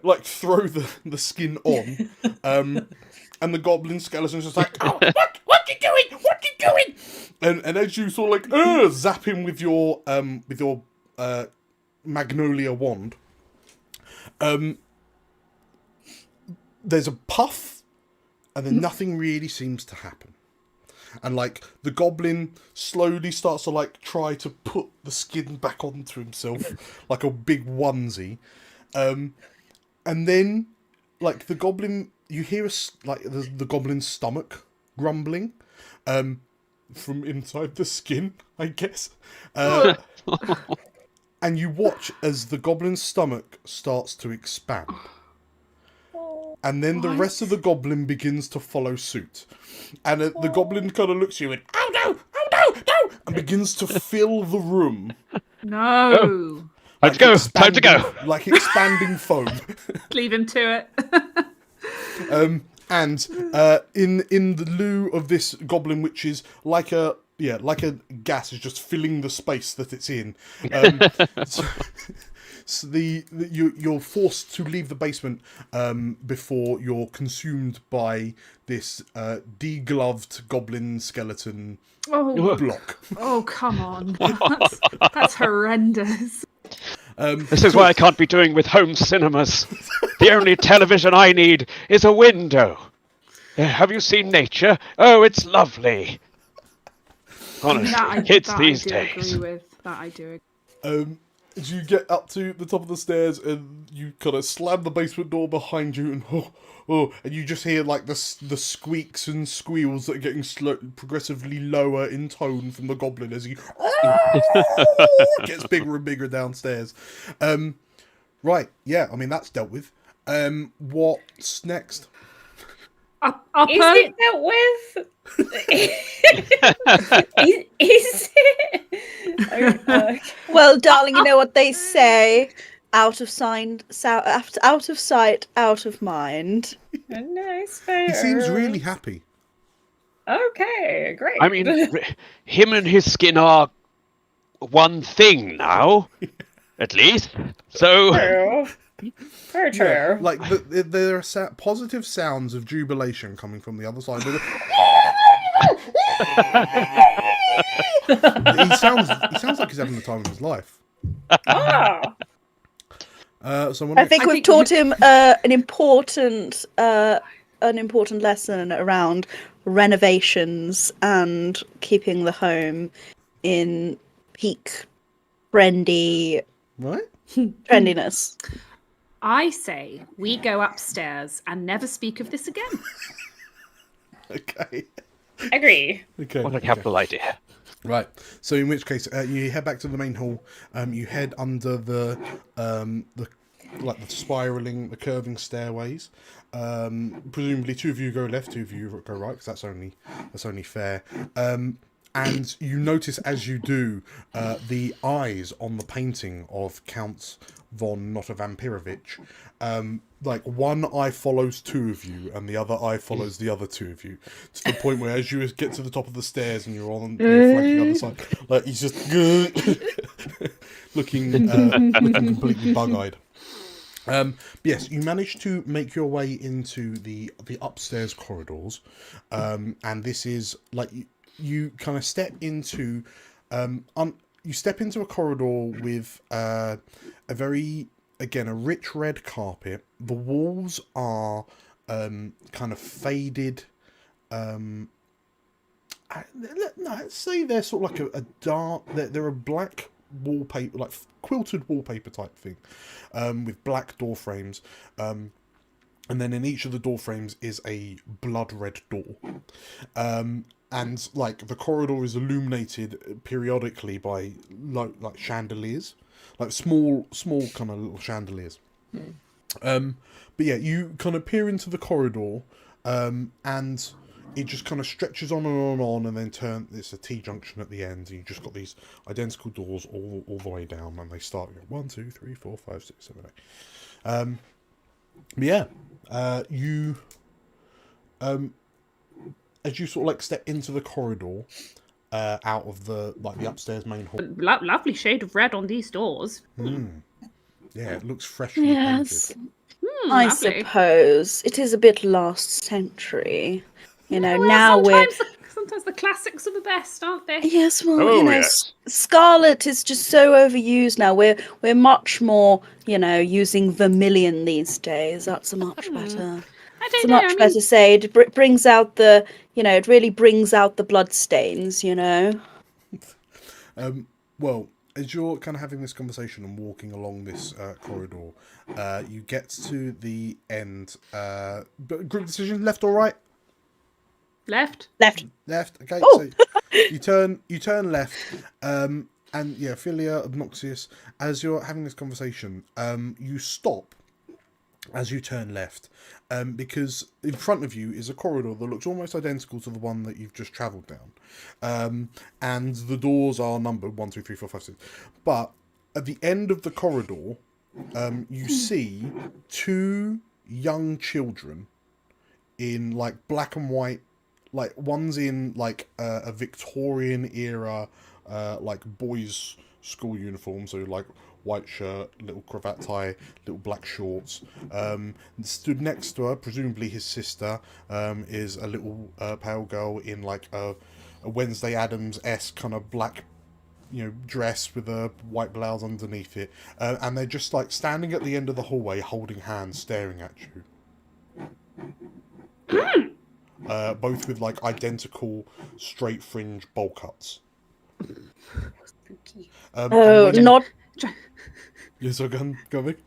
like throw the skin on, and the goblin skeleton's just like, oh, what you doing? What you doing? And as you sort of like zap him with your magnolia wand, there's a puff, and then nothing really seems to happen. And like the goblin slowly starts to like try to put the skin back onto himself like a big onesie, and then like the goblin, you hear the goblin's stomach grumbling from inside the skin, I guess, and you watch as the goblin's stomach starts to expand. And then the rest of the goblin begins to follow suit. And the goblin kind of looks at you and, oh no, and begins to fill the room. No. Time to go. Time to go. Like expanding foam. Leave him to it. And in the lieu of this goblin, which is like a gas is just filling the space that it's in. So you're forced to leave the basement before you're consumed by this degloved goblin skeleton block. Oh, come on. That's horrendous. This is why I can't be doing with home cinemas. The only television I need is a window. Have you seen nature? Oh, it's lovely. Honestly, kids these days. That I do agree with. As you get up to the top of the stairs and you kind of slam the basement door behind you and and you just hear like the squeaks and squeals that are getting progressively lower in tone from the goblin as he gets bigger and bigger downstairs. Right, yeah, I mean that's dealt with. What's next? Upper? Is it dealt with? is it? Well, darling, you know what they say: out of sight, out of mind. Nice, fair. He seems really happy. Okay, great. I mean, him and his skin are one thing now, at least. So. True. Very true. Yeah, like there are positive sounds of jubilation coming from the other side. He sounds like he's having the time of his life. Ah. I think we've taught him an important lesson around renovations and keeping the home in peak trendy trendiness. I say we go upstairs and never speak of this again. Okay. Agree. Okay. What a capital idea. Right. So in which case, you head back to the main hall. You head under the spiraling, the curving stairways. Presumably, two of you go left, two of you go right, because that's only fair. And you notice as you do, the eyes on the painting of Count von Not a Vampirovich, like one eye follows two of you and the other eye follows the other two of you, to the point where as you get to the top of the stairs and you're on the other side, like he's just looking completely bug-eyed. Yes, you manage to make your way into the upstairs corridors, and this is like you kind of step into you step into a corridor with a rich red carpet. The walls are kind of faded. Let's say they're sort of like a dark. They're a black wallpaper, like quilted wallpaper type thing, with black door frames. And then in each of the door frames is a blood red door. And like the corridor is illuminated periodically by like chandeliers, like small kind of little chandeliers. But yeah, you kind of peer into the corridor, and it just kind of stretches on and on, and then it's a T-junction at the end, and you just got these identical doors all the way down, and they start 1, 2, 3, 4, 5, 6, 7, 8. But yeah, you as you sort of like step into the corridor, out of the upstairs main hall. Lovely shade of red on these doors. Yeah, it looks freshly Yes. painted. I Lovely. suppose it is a bit last century. You know, Well, now we're sometimes the classics are the best, aren't they? yes, well, Oh, you know, yes. Scarlet is just so overused now. We're much more, you know, using vermilion these days. That's a much better. I It's a don't know. I much mean, better say. It brings out the, you know, it really brings out the blood stains. You know. Well, as you're kind of having this conversation and walking along this corridor, you get to the end. But group decision, left or right? left. Left. Left. Okay, Oh! so you turn left, and yeah, Philia, Obnoxious. As you're having this conversation, you stop as you turn left, because in front of you is a corridor that looks almost identical to the one that you've just travelled down, and the doors are numbered 1, 2, 3, 4, 5, 6. But at the end of the corridor, you see two young children in like black and white, like one's in like a Victorian era, like boys' school uniform, so like white shirt, little cravat tie, little black shorts. Stood next to her, presumably his sister, is a little pale girl in like a Wednesday Addams-esque kind of black, you know, dress with a white blouse underneath it, and they're just like standing at the end of the hallway, holding hands, staring at you. Both with like identical straight fringe bowl cuts. Oh, not. Yes, I can go Vic.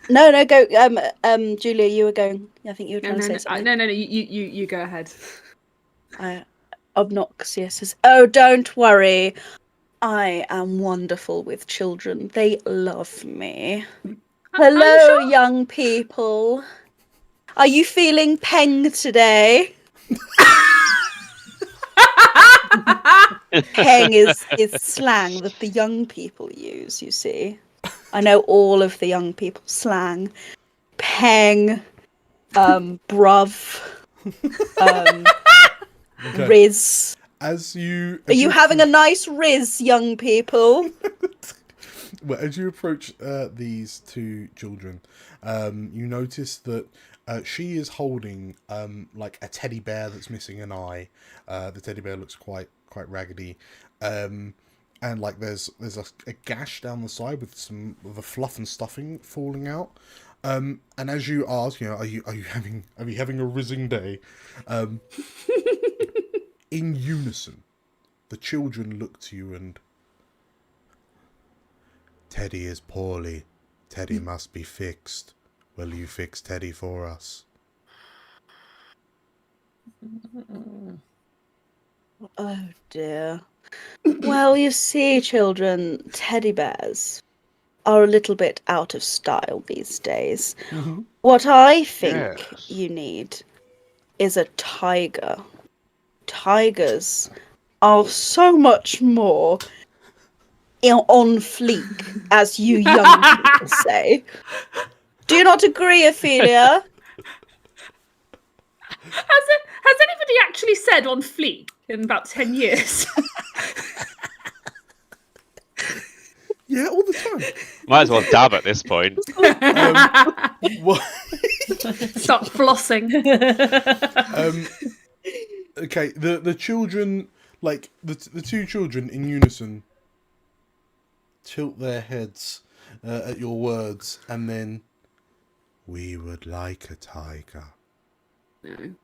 No, go. Julia, you were going. I think you were trying to say something. No. You go ahead. Obnoxious says, "Oh, don't worry. I am wonderful with children. They love me. Hello, sure? young people. Are you feeling peng today?" Peng is slang that the young people use, you see. I know all of the young people slang. Peng, bruv, Okay. riz. As you Are you having a nice riz, young people? Well, as you approach these two children, you notice that she is holding like a teddy bear that's missing an eye. The teddy bear looks quite raggedy, and like there's a gash down the side with the fluff and stuffing falling out. And as you ask, you know, are you having a rizzing day? In unison, the children look to you and. Teddy is poorly. Teddy must be fixed. Will you fix Teddy for us? Oh dear. Well, you see, children, teddy bears are a little bit out of style these days. Mm-hmm. What I think Yes. you need is a tiger. Tigers are so much more on fleek, as you young people say. Do you not agree, Ophelia? Has anybody actually said on fleek in about 10 years? Yeah, all the time. Might as well dab at this point. What? Start flossing. Okay, the children, like the two children in unison, tilt their heads at your words, and then we would like a tiger. No.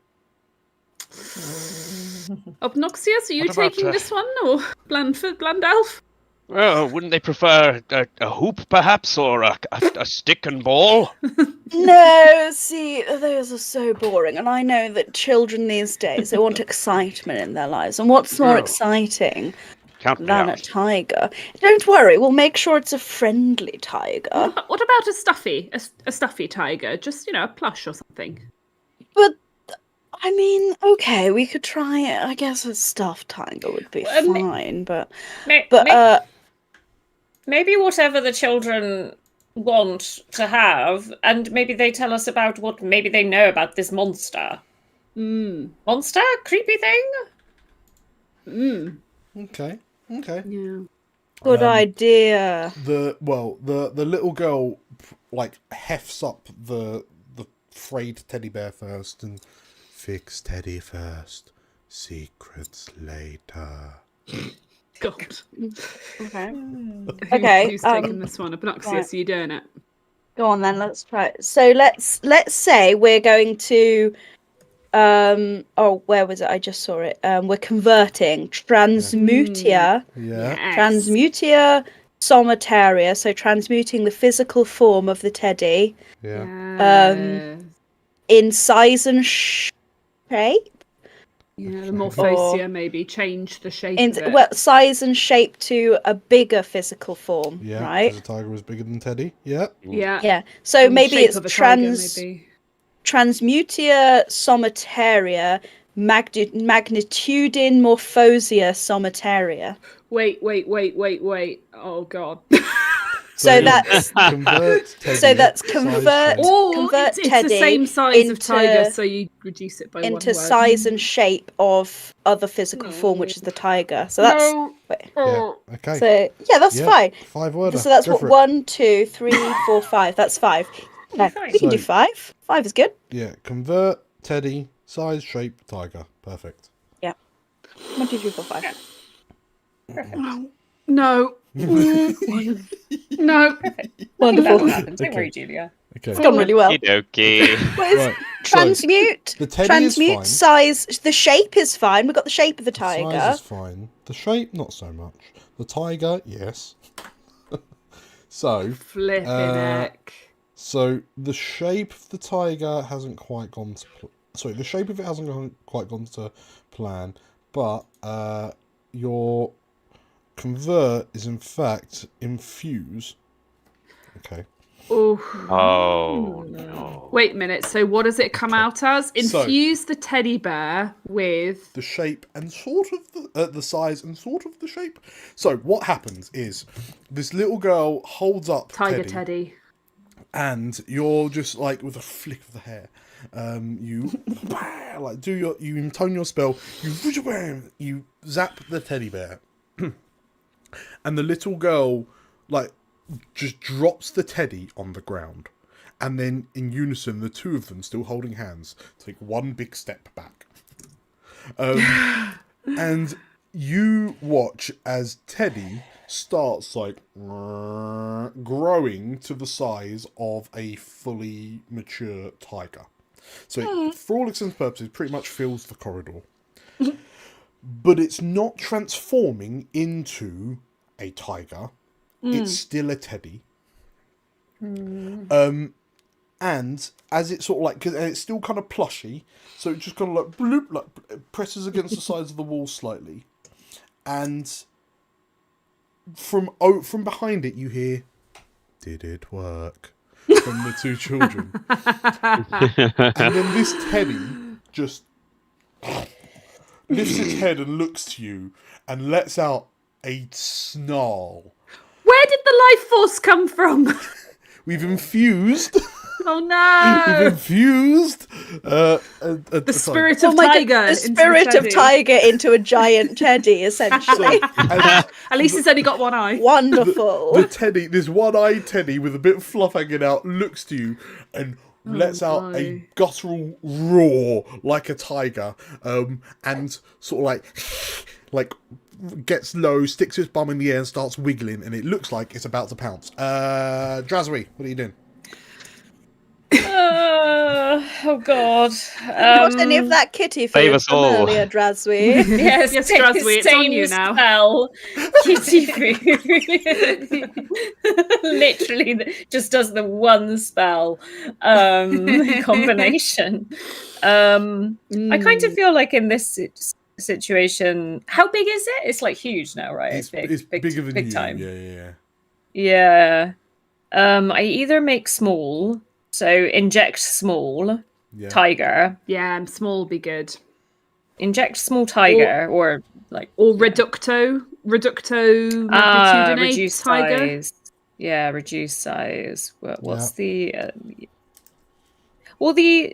Obnoxious, are you What about, taking this one, or Blandalf? Well, wouldn't they prefer a hoop, perhaps, or a stick and ball? No, see, those are so boring, and I know that children these days, they want excitement in their lives, and what's more Oh. exciting Count me than a out. tiger? Don't worry, we'll make sure it's a friendly tiger. What about a stuffy tiger? Just, you know, a plush or something. But, I mean, okay, we could try it. I guess a stuffed tiger would be fine, but... Maybe whatever the children want to have, and maybe they tell us about what maybe they know about this monster. Monster? Creepy thing? Okay. Yeah. Good idea. The little girl like hefts up the frayed teddy bear first and fix Teddy first, secrets later. God. Okay. Who's taking this one? Obnoxious, right. are you doing it? Go on then. Let's try it. So let's say we're going to. Where was it? I just saw it. We're converting transmutia. Yeah. Yes. Transmutia somataria, so transmuting the physical form of the teddy Yeah. in size and shape. Yeah, the morphosia maybe change the shape of it. Well, size and shape to a bigger physical form, Yeah, right? because the tiger was bigger than Teddy. Yeah. Yeah. Yeah. So And the maybe shape it's of a tiger, maybe. transmutia somataria magnitudin morphosia somataria. Wait. Oh god. So that's convert Teddy. so that's size, convert shape. convert it's Teddy the same size of into- tiger, so you reduce it by one into word. size and shape of other physical form, which is the tiger. So that's wait. Yeah. Okay. So yeah, that's fine. 5 words. So that's what 1, 2, 3, 4, 5. That's 5. No, we can do 5. 5 is good. Yeah. Convert Teddy, size, shape, tiger. Perfect. Yeah. 1, 2, 3, 4, 5. No. No. Wonderful. Don't worry, Julia. Okay. It's gone really well. Okay. What is Right. transmute? The Teddy is Transmute fine. size. The shape is fine. We've got the shape of the The tiger. size is fine. The shape, not so much. The tiger, yes. So, Flipping heck. so the shape of the tiger hasn't quite gone to. The shape of it hasn't quite gone to plan. But your convert is in fact infuse. Okay. Oh. Oh no. Wait a minute. So what does it come out as? So- Infuse the teddy bear with. The shape and sort of the size and sort of the shape. So what happens is this little girl holds up Tiger Teddy, Teddy. and you're just like with a flick of the hair, you like you intone your spell, you zap the teddy bear, and the little girl like just drops the teddy on the ground. And then, in unison, the two of them, still holding hands, take one big step back. And you watch as Teddy starts, like, growing to the size of a fully mature tiger. So, it, for all intents and purposes, pretty much fills the corridor. But it's not transforming into a tiger. It's still a teddy. And as it sort of like, cause it's still kind of plushy, so it just kind of like bloop, like presses against the sides of the wall slightly, and from behind it you hear, "Did it work?" from the two children, and then this teddy just lifts its head and looks to you and lets out a snarl. Where did the life force come from? We've infused. Oh no! Infused The spirit of Oh my tiger. God, the into spirit of teddy. tiger into a giant teddy, essentially. At least it's only got one eye. Wonderful. The teddy, this one-eyed teddy with a bit of fluff hanging out, looks to you and lets out a no. guttural roar like a tiger, and sort of like gets low, sticks its bum in the air and starts wiggling, and it looks like it's about to pounce. Drazwy, what are you doing? Oh God. Not any of that kitty Save food us from all. earlier, Drazwy. Yes, Yes, take Draswy, the it's on same you now. spell. Kitty food. Literally, just does the one spell combination. I kind of feel like in this situation, how big is it? It's like huge now, right? It's bigger than big you. time. Yeah. I either make small, so inject small tiger, Yeah, small would be good. inject small tiger, or like Or reducto magnitudinate reduce tiger. size. Yeah, reduce size. What's the well, the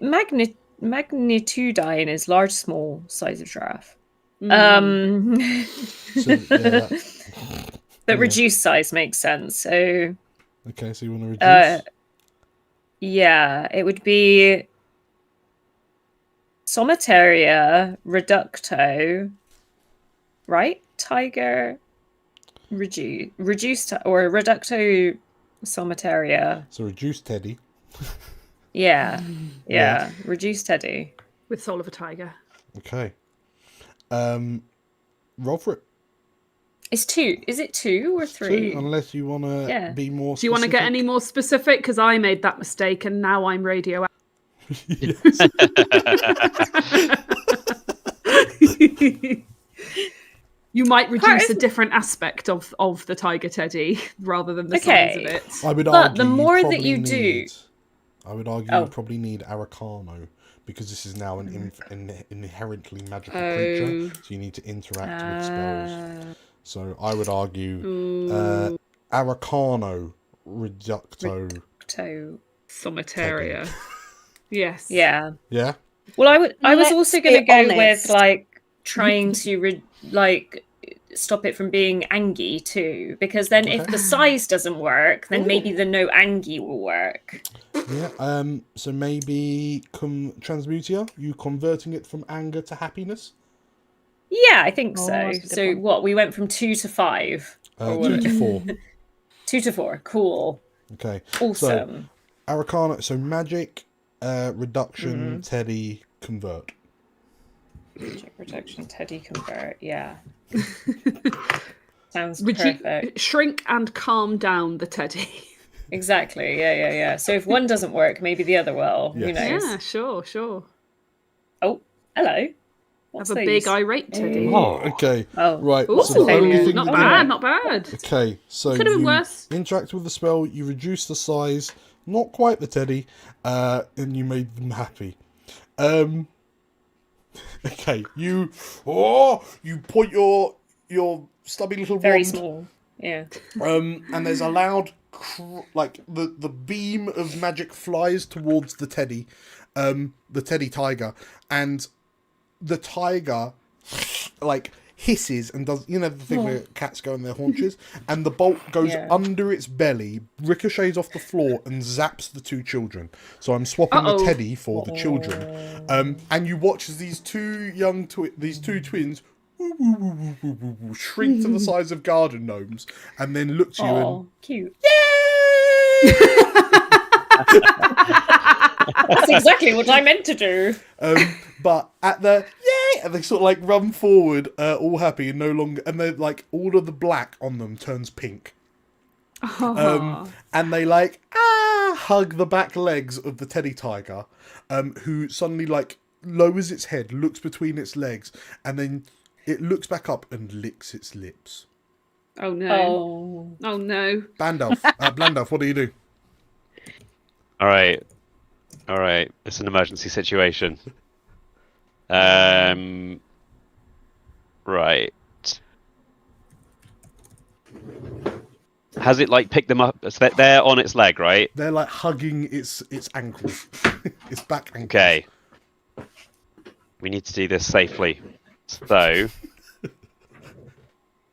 magnitudine is large, small, size of giraffe. So, yeah, But reduced size makes sense. So Okay, so you want to reduce? yeah, it would be Sometaria Reducto, right? Tiger reduced or Reducto Sometaria. So reduce Teddy. Yeah, Yeah. reduced Teddy. With Soul of a Tiger. Okay. Roll for it. Is it 2 or 3? 2, unless you want to be more specific. Do you want to get any more specific? Because I made that mistake and now I'm radioactive. You might reduce a different aspect of the tiger teddy rather than the size of it. I would But argue the more that probably you do... I would argue you probably need Arcano, because this is now an inherently magical creature, so you need to interact with spells. So I would argue Arcano Reducto Sometaria. Yes. Yeah. Yeah? Well, I was also going to go honest. with like trying to stop it from being Angie too, because then if the size doesn't work, then maybe the no Angie will work. Yeah. So maybe Transmutia, you converting it from anger to happiness? Yeah, I think so. that's a good So one. what, we went from 2 to 5. 2 to 4. 2 to 4. Cool. Okay. Awesome. So Arcana, so magic, reduction, Teddy, convert. Magic protection, Teddy convert. Yeah. Sounds perfect. Shrink and calm down the teddy. Exactly. Yeah. So if one doesn't work, maybe the other will. Who knows? Yeah, sure. Oh, hello. What's Have a these? big irate teddy. Oh, Okay. Oh. Right. Ooh, So the only thing not you bad, do- not bad. Okay, so Could have been you worse. interact with the spell, you reduce the size, not quite the teddy, and you made them happy. Okay, you point your stubby little Very wand, small. Yeah. and there's a loud the beam of magic flies towards the teddy tiger, and the tiger hisses and does the thing where cats go in their haunches, and the bolt goes under its belly, ricochets off the floor, and zaps the 2 children. So I'm swapping the teddy for the children, and you watch as these 2 twins shrink to the size of garden gnomes, and then look to you and cute. yay! That's exactly what I meant to do. But at the yay, and they sort of run forward, all happy, and no longer, and they're all of the black on them turns pink. And they hug the back legs of the teddy tiger, who suddenly lowers its head, looks between its legs, and then it looks back up and licks its lips. Oh no. Oh no. Blandalf, what do you do? All right. It's an emergency situation. Right. Has it picked them up? So they're on its leg, right? They're hugging its ankle, its back ankle. Okay. We need to do this safely. So,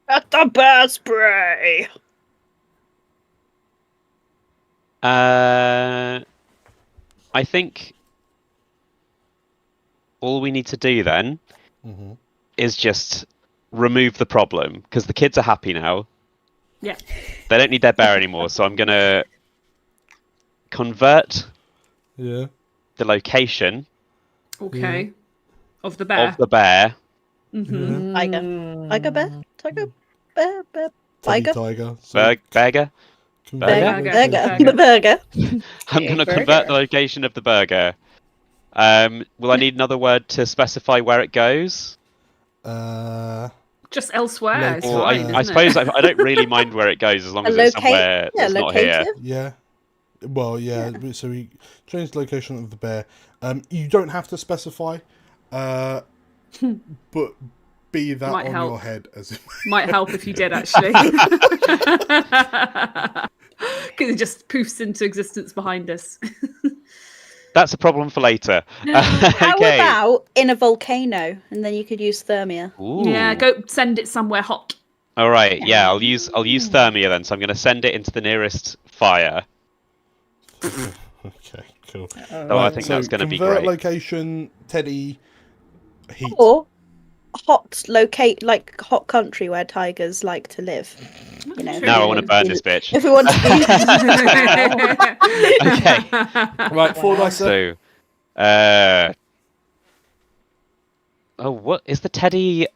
At the bear spray. I think all we need to do then is just remove the problem, because the kids are happy now. Yeah. They don't need their bear anymore, so I'm going to convert Yeah. the location Okay. Of the bear. of the bear. Tiger bear? Tiger bear? Teddy Tiger? tiger. Burger? Burger. Burger. The burger. I'm going to burger. convert the location of the burger. Will I need another word to specify where it goes? Just elsewhere. It's Or fine, I isn't suppose it? I don't really mind where it goes, as long as it's somewhere that's not here. Yeah. Well, yeah. So we change the location of the bear. You don't have to specify, but be that Might on help. your head as it Might help if you did, actually. Because it just poofs into existence behind us. That's a problem for later. How Okay. about in a volcano? And then you could use thermia. Ooh. Yeah, go send it somewhere hot. All right, yeah, I'll use thermia then. So I'm going to send it into the nearest fire. Okay, cool. So I think that's going to be convert great. location, Teddy, heat. Or hot hot country where tigers like to live. You know. No, I want to burn this bitch. If we want to be Okay. Right, 4 dice. So, oh, what is the Teddy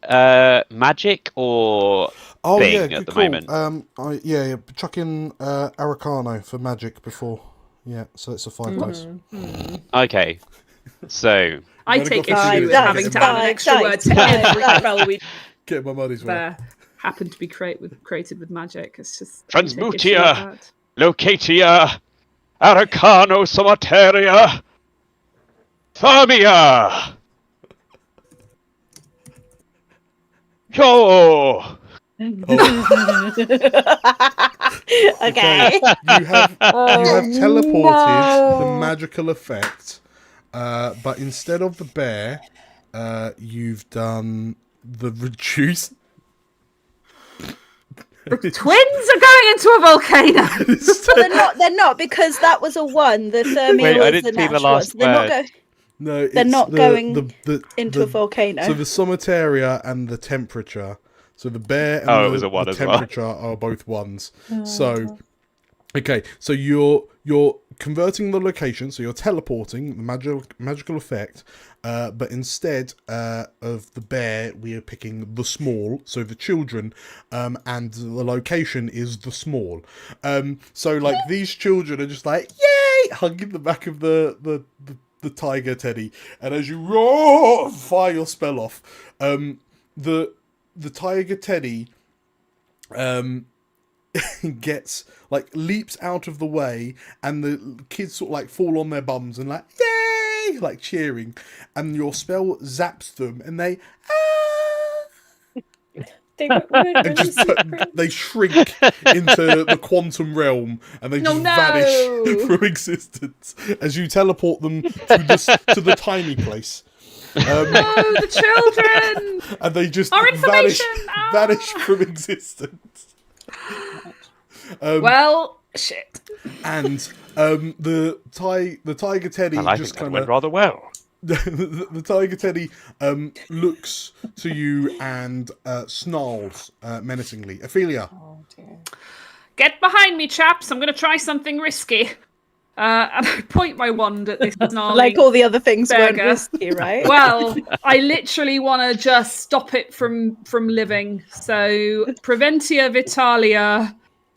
magic or Oh thing yeah, at good the call. moment? Yeah, chuck in Aracano for magic before. Yeah, so it's a 5 dice. Okay, so I Gotta take go for issue with dice, having to add an extra dice, word to dice, every dice. spell we Get my money's worth. happen to be created with magic. It's just I take issue Transmutia, with that. Locatia, Aracano, Somateria, Thermia. Yo! Okay. You have teleported the magical effect, but instead of the bear, you've done the reduce. Twins are going into a volcano. Well, they're not because that was a 1. The thermia Wait, was I didn't the see the natural last one, so they're not word. No, They're it's not going into a volcano. So the somateria and the temperature. So the bear and Oh, it was a 1 the as well. temperature are both 1s. So, okay, so you're converting the location. So you're teleporting the magical effect, but instead of the bear, we are picking the small. So the children, and the location is the small. So like these children are just like yay, hugging the back of the tiger Teddy, and as you roar, fire your spell off, the tiger Teddy gets like leaps out of the way, and the kids sort of like fall on their bums and like yay, like cheering, and your spell zaps them, and they and just they shrink into the quantum realm, and they just vanish from existence as you teleport them to the tiny place. The children! And they just Our information! vanish from existence. Well, shit. And the tiger Teddy I just think that kind went of rather well. the tiger Teddy looks to you and snarls menacingly. Ophelia. Oh dear. Get behind me, chaps. I'm going to try something risky. And I point my wand at this snarling. Like all the other things weren't beggar. risky, right? Well, I literally want to just stop it from living. So, Preventia Vitalia,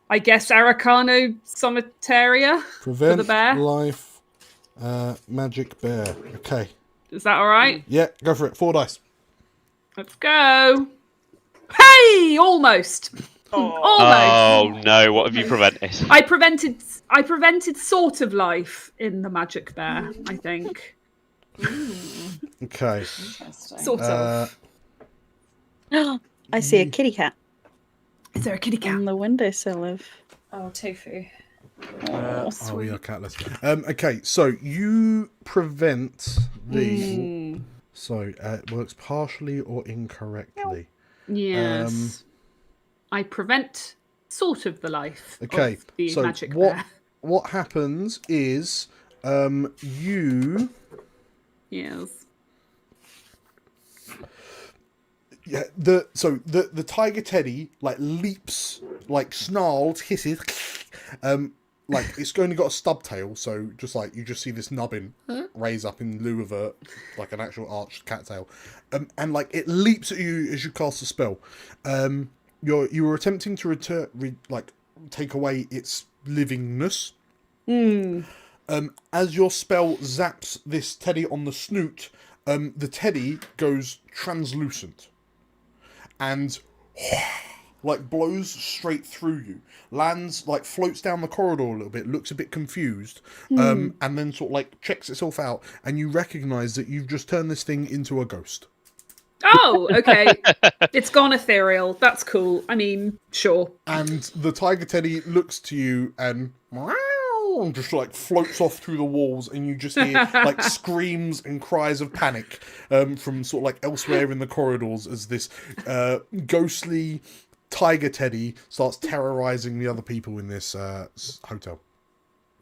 I guess Aracano Somateria for the Prevent bear. life magic bear. Okay. Is that all right? Yeah, go for it. 4 dice. Let's go. Hey, almost. Almost. Oh no! What have you prevented? I prevented sort of life in the magic bear, I think. Okay. Interesting. Sort of. I see a kitty cat Is there a kitty cat? on the windowsill of. Oh, tofu. Oh, we are catless. Okay, so you prevent the. So it works partially or incorrectly. Yes. I prevent sort of the life Okay, of the so magic what bear. what happens is you Yes. yeah the tiger Teddy like leaps, like snarls, hisses, like it's only got a stub tail, so just like you just see this nubbin raise up in lieu of a like an actual arched cattail, and like it leaps at you as you cast a spell. You were attempting to take away its livingness. As your spell zaps this Teddy on the snoot, the Teddy goes translucent and like blows straight through you, lands, like floats down the corridor a little bit, looks a bit confused, and then sort of like checks itself out, and you recognize that you've just turned this thing into a ghost. Oh, okay. It's gone ethereal. That's cool. I mean, sure. And the tiger Teddy looks to you and just like floats off through the walls, and you just hear like screams and cries of panic from sort of like elsewhere in the corridors as this ghostly Tiger Teddy starts terrorizing the other people in this hotel.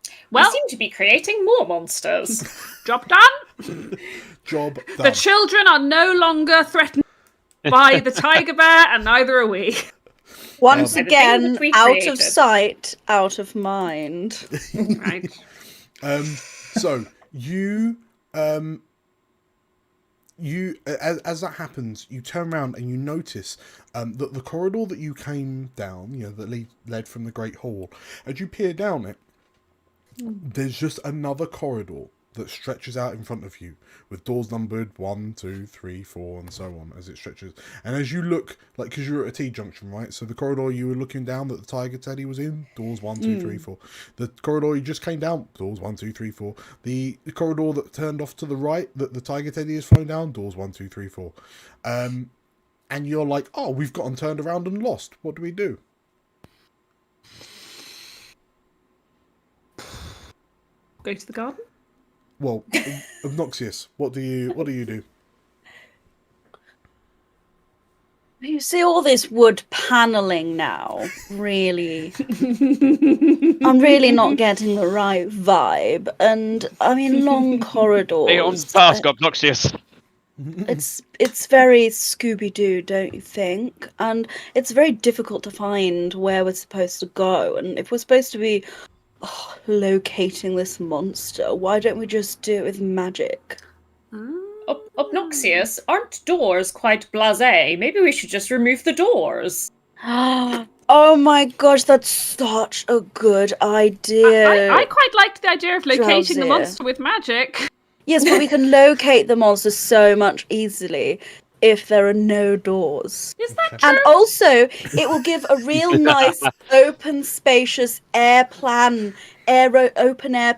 We Well, seem to be creating more monsters. job done. Job The done. children are no longer threatened by the tiger bear, and neither are we. Once By the things again, that we out created. of sight, out of mind. Right. So you as that happens, you turn around and you notice that the corridor that you came down, that led from the Great Hall, as you peer down it, there's just another corridor that stretches out in front of you, with doors numbered 1, 2, 3, 4, and so on as it stretches. And as you look, like, because you're at a T-junction, right? So the corridor you were looking down that the Tiger Teddy was in, doors 1, 2, 3, 4. The corridor you just came down, doors 1, 2, 3, 4. The corridor that turned off to the right that the Tiger Teddy is flown down, doors 1, 2, 3, 4. And you're like, oh, we've gotten turned around and lost. What do we do? Go to the garden. Well, Obnoxious, what do you do? You see all this wood paneling now. Really, I'm really not getting the right vibe. And I mean, long corridors. Stay on task, Obnoxious. It's very Scooby Doo, don't you think? And it's very difficult to find where we're supposed to go. And if we're supposed to be locating this monster, why don't we just do it with magic? Obnoxious, aren't doors quite blasé? Maybe we should just remove the doors. Oh my gosh, that's such a good idea. I quite liked the idea of locating the Drowsy. monster with magic. Yes, but we can locate the monster so much easily if there are no doors. Is that true? And also, it will give a real nice, open, spacious open air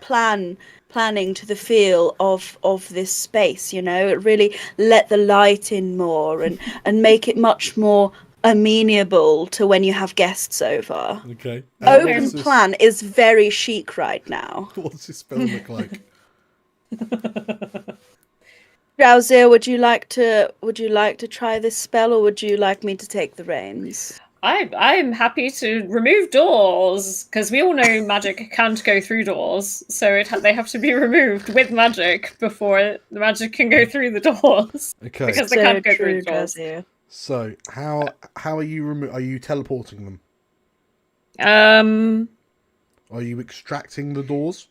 planning to the feel of this space. It really let the light in more and make it much more amenable to when you have guests over. Okay. Open plan is very chic right now. What's this spell look like? Drowsy, would you like to try this spell, or would you like me to take the reins? I'm happy to remove doors, because we all know magic can't go through doors, so they have to be removed with magic before the magic can go through the doors. Okay. Because they can't go through the doors. Drowsy. So how are you are you teleporting them? Are you extracting the doors?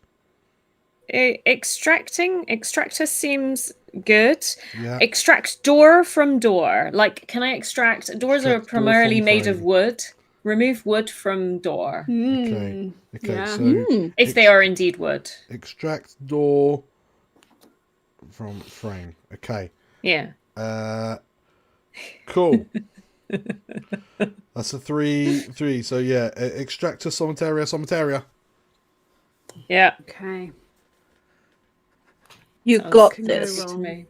Extractor seems good. Yeah. Extract door from door. Like, can I extract? Doors are Extract door primarily from made of frame. wood. Remove wood from door. Okay. Okay. Yeah. So If they are indeed wood. extract door from frame. Okay. Yeah. Cool. That's a 3. So yeah, extractor Sometaria. Yeah. Okay. You Sounds got can go this. wrong. To me.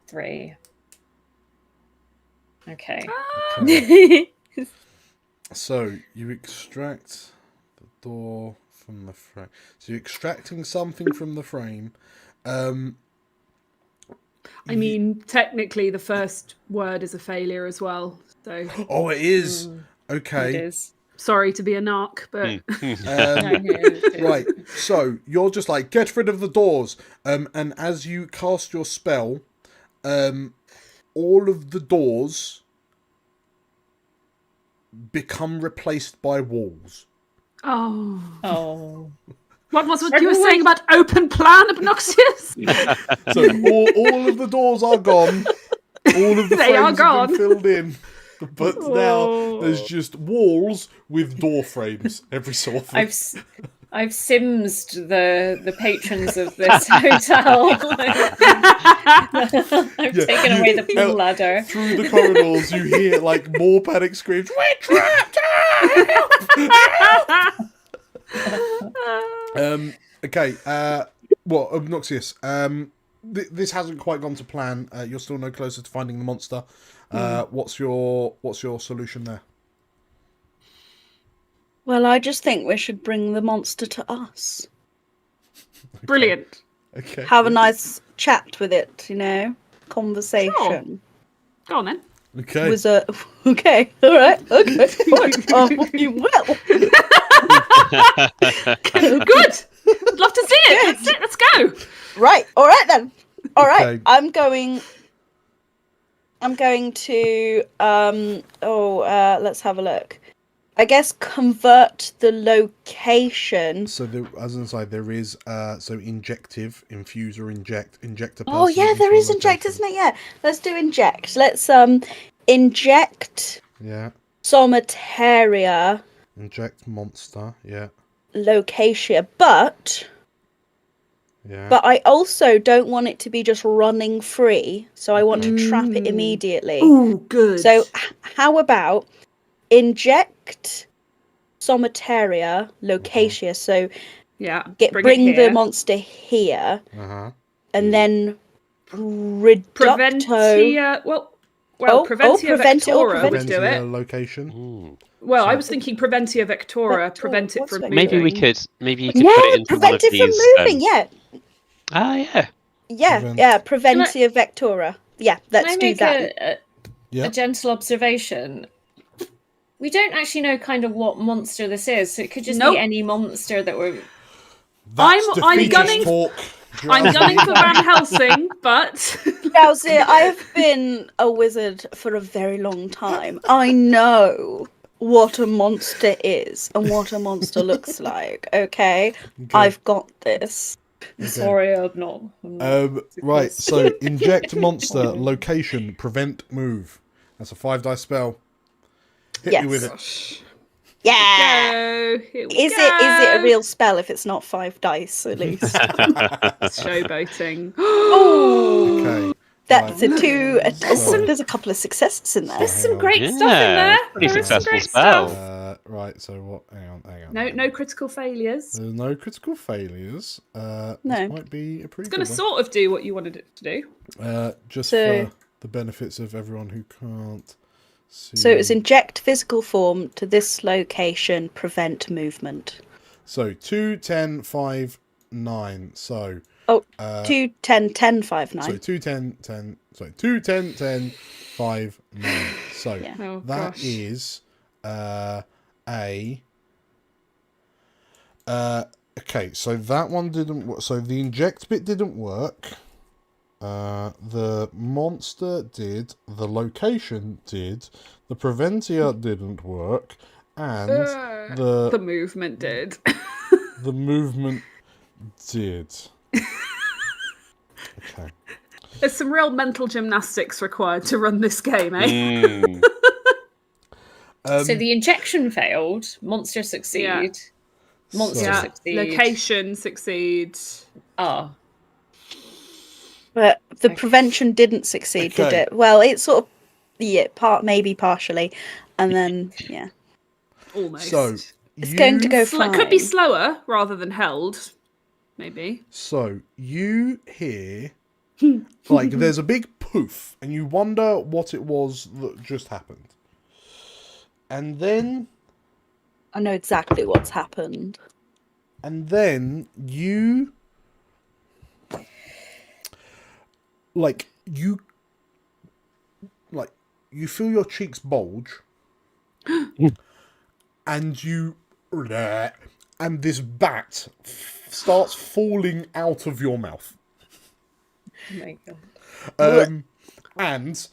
3. Okay. Okay. So you extract the door from the frame. So you're extracting something from the frame. I mean, technically, the first word is a failure as well. So Oh, it is. It Okay. is. sorry to be a narc, but Right. So you're just like, get rid of the doors. And as you cast your spell, all of the doors become replaced by walls. oh, Oh. what was what you were saying about open plan, Obnoxious? So all of the doors are gone. All of the They are frames have gone. been filled in. But now Oh. there's just walls with door frames every so often. I've simsed the patrons of this hotel. I've taken away the pool ladder. Through the corridors, you hear like more panic screams. We're trapped! Help! Okay. Well, Obnoxious. This hasn't quite gone to plan. You're still no closer to finding the monster. What's your solution there? Well, I just think we should bring the monster to us. Brilliant. Okay. Have a nice chat with it, conversation. Sure. Go on then. Okay. was a okay. All right. Okay. Fine. You will. Good. I'd love to see it. Let's go. Right. All right then. All right. Okay. I'm going to let's have a look. I guess convert the location. So as an aside, there is so injective, infuse or inject a person. Oh yeah, there into is a inject, location. isn't it? Yeah. Let's do inject. Let's inject Yeah. Somateria Inject monster. Yeah. locatia, but Yeah. I also don't want it to be just running free, so I want to trap it immediately. Oh, good. So how about inject Somateria locatia, so yeah, bring it the here. monster here, Uh-huh. and then reducto. Preventia. Well, Preventia Vectora would do Preventia it. location. Well, I was thinking Preventia Vectora, Vector, prevent it what's from Vector? moving. Maybe you could put Yeah, it into one of prevent it these. from moving. Yeah, Prevent- Preventia Vectora. Yeah, Can let's I do make that. Yeah. a gentle observation? We don't actually know kind of what monster this is, so it could just Nope. be any monster that we're. That's I'm defeatist gunning- talk. I'm gunning for Van Helsing, but Chelsea, I have been a wizard for a very long time. I know what a monster is and what a monster looks like. Okay, I've got this. Sorry, I'm not. Right, so inject monster location prevent move. That's a 5-dice spell. Hit me Yes. with it. Yeah. go. Here we Is go. it a real spell if it's not 5 dice at least? Showboating? Oh, Okay. that's right. a 2. So- there's a couple of successes in there. There's some hang on. great stuff in there. Pretty There is some successful great spell. stuff. Right, so what? Hang on. No critical failures. There's no critical failures. No. This might be a pretty It's going to good sort of do what you wanted it to do. one. Just So- for the benefits of everyone who can't see. So it's inject physical form to this location, prevent movement. So 2, 10, 5, 9. So Oh, 2, 10, 10, 5, 9. so 2, 10, 10. Sorry, 2, 10, 10, 5, 9. So Yeah. Oh, that gosh. is okay, so that one didn't work. So the inject bit didn't work. The monster did. The location did. The preventia didn't work, and The the movement did. the movement did. Okay. There's some real mental gymnastics required to run this game, eh? Mm. So the injection failed. Monster succeed. Yeah. Monster Yeah. succeed. Location succeeds. Ah. But the prevention didn't succeed, did Okay. it? Well, it sort of, maybe partially, and then Almost. So it's going to go It could be fine. slower rather than held. Maybe. So you hear like there's a big poof, and you wonder what it was that just happened, and then I know exactly what's happened. you you feel your cheeks bulge, and this bat starts falling out of your mouth. Oh my god. And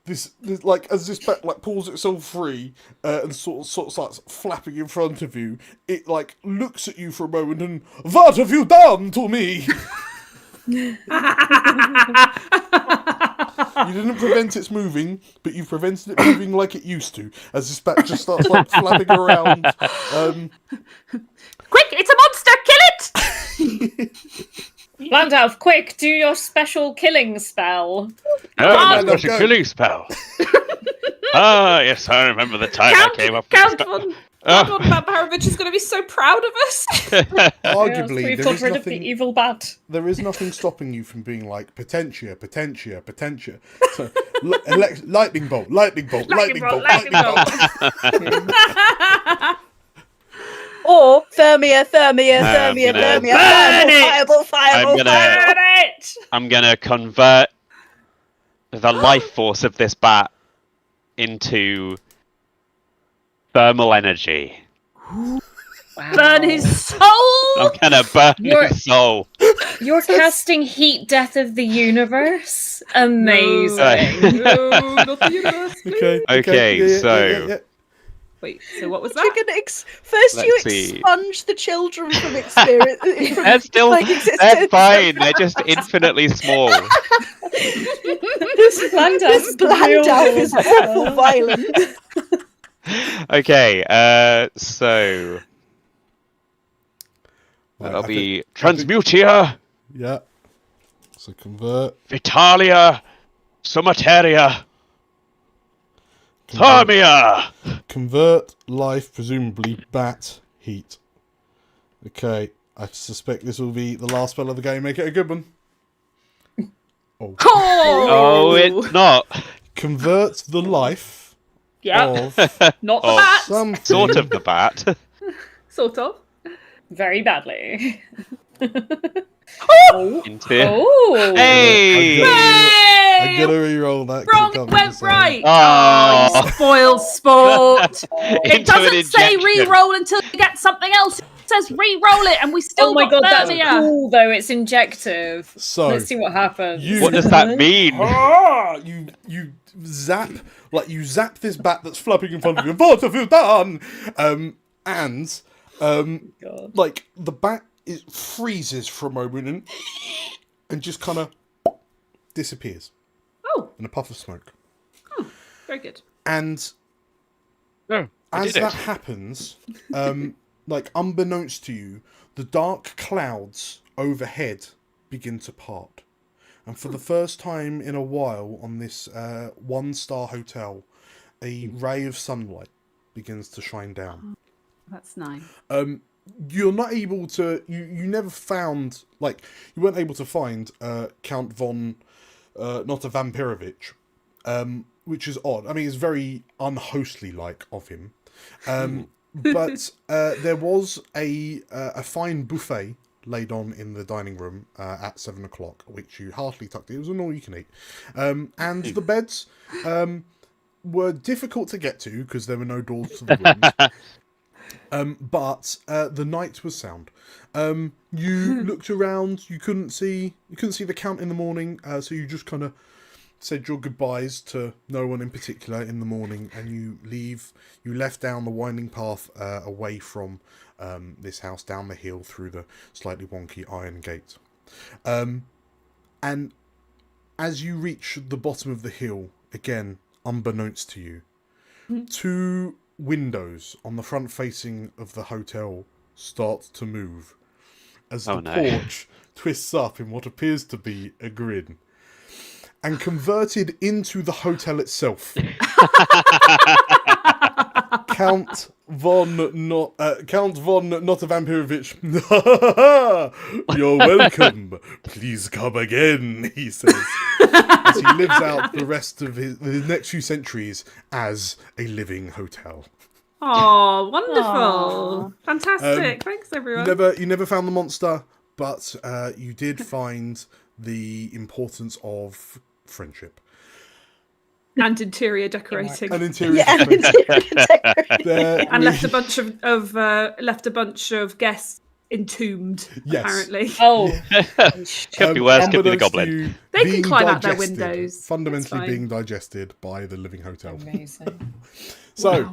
this like as this bat like pulls itself free and sort of starts flapping in front of you, it like looks at you for a moment and, "What have you done to me?" You didn't prevent its moving, but you prevented it moving like it used to, as this bat just starts like flapping around. Quick! It's a monster! Kill it! Landalf, quick, do your special killing spell. Oh, no, that's a go. killing spell. Yes, I remember the time I came up with Count this spell. von Barbarovich is going to be so proud of us. Arguably, We've there got is rid of the nothing. evil bat. There is nothing stopping you from being like potentia. So, lightning bolt, lightning bolt. Or Thermia, I'm gonna fireball, I'm gonna- Burn it! I'm gonna convert the life force of this bat into thermal energy. Burn his soul! I'm gonna burn You're- his soul. You're casting heat death of the universe. Amazing. No, not the universe, please. Okay, so- yeah. Wait, so what was You're that? gonna first you Let's see. expunge the children from experience. From, They're still, like, they're existence. fine. They're just infinitely small. This This Blandalf is awful violent. Okay, so Right, that'll I be think- Transmutia, Yeah. So convert. Vitalia, Somateria, Thermia. Convert, life, presumably bat, heat. Okay, I suspect this will be the last spell of the game. Make it a good one. Oh. Oh, it's not. Convert the life Yeah, of not the Oh, bat. something. Sort of the bat. Sort of. Very badly. Into. Oh. Hey! I'm gonna re-roll that. 'cause Wrong it can't be went the same. right. Oh. Oh, you spoil sport. It Into an doesn't say injection. re-roll until you get something else. It says re-roll it, and we still Oh my god, got that's Thermia. cool though. It's injective. So Let's see what happens. What does that mean? you zap zap this bat that's flapping in front of you. What have you done? And God. like the bat freezes for a moment and just kind of disappears Oh, in a puff of smoke. very good. And No, I as did that it. happens, like unbeknownst to you, the dark clouds overhead begin to part. And for the first time in a while on this one-star hotel, a ray of sunlight begins to shine down. That's nice. You're not able to... You never found... Like, you weren't able to find Count von... not a Vampirovich, which is odd. I mean, it's very unhostly-like of him. But there was a fine buffet laid on in the dining room at 7 o'clock, which you heartily tucked in. It was an all-you-can-eat. And the beds were difficult to get to because there were no doors to the rooms. But the night was sound. You looked around. You couldn't see the Count in the morning, so you just kind of said your goodbyes to no one in particular in the morning, and you left down the winding path away from this house, down the hill through the slightly wonky iron gate. And as you reach the bottom of the hill, again, unbeknownst to you, two windows on the front facing of the hotel start to move as the porch twists up in what appears to be a grin. And converted into the hotel itself, Count von not a Vampirovich. You're welcome. Please come again, he says, as he lives out the rest of the next few centuries as a living hotel. Oh, wonderful! Fantastic. Thanks, everyone. You never found the monster, but you did find the importance of friendship And interior decorating. and interior. Yeah, and interior decorating. And left a bunch of guests entombed. Yes. Apparently. Oh, Could be worse, could be the unbeknownst to goblin. you, They can being climb out their digested, windows. That's fundamentally fine. being digested by the living hotel. amazing. So,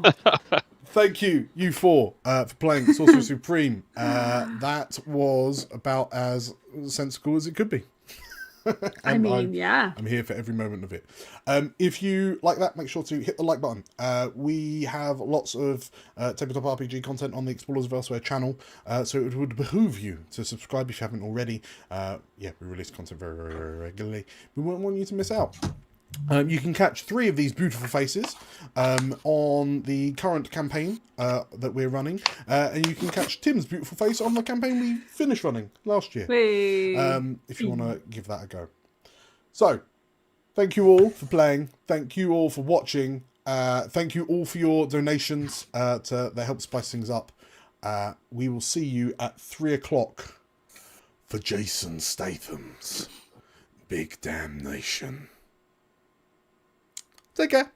thank you four, for playing Sorcerer Supreme. That was about as sensible as it could be. I mean, yeah. I'm here for every moment of it. If you like that, make sure to hit the like button. We have lots of tabletop RPG content on the Explorers of Elsewhere channel, so it would behoove you to subscribe if you haven't already. We release content very, very, very regularly. We won't want you to miss out. You can catch 3 of these beautiful faces on the current campaign that we're running, and you can catch Tim's beautiful face on the campaign we finished running last year. Whee. If you want to give that a go. So, thank you all for playing. Thank you all for watching. Thank you all for your donations that help spice things up. We will see you at 3 o'clock for Jason Statham's Big Damnation. Take care.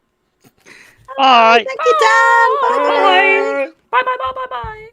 Bye. Thank you, Dan. Bye. Bye. Bye. Bye. Bye. Bye. Bye.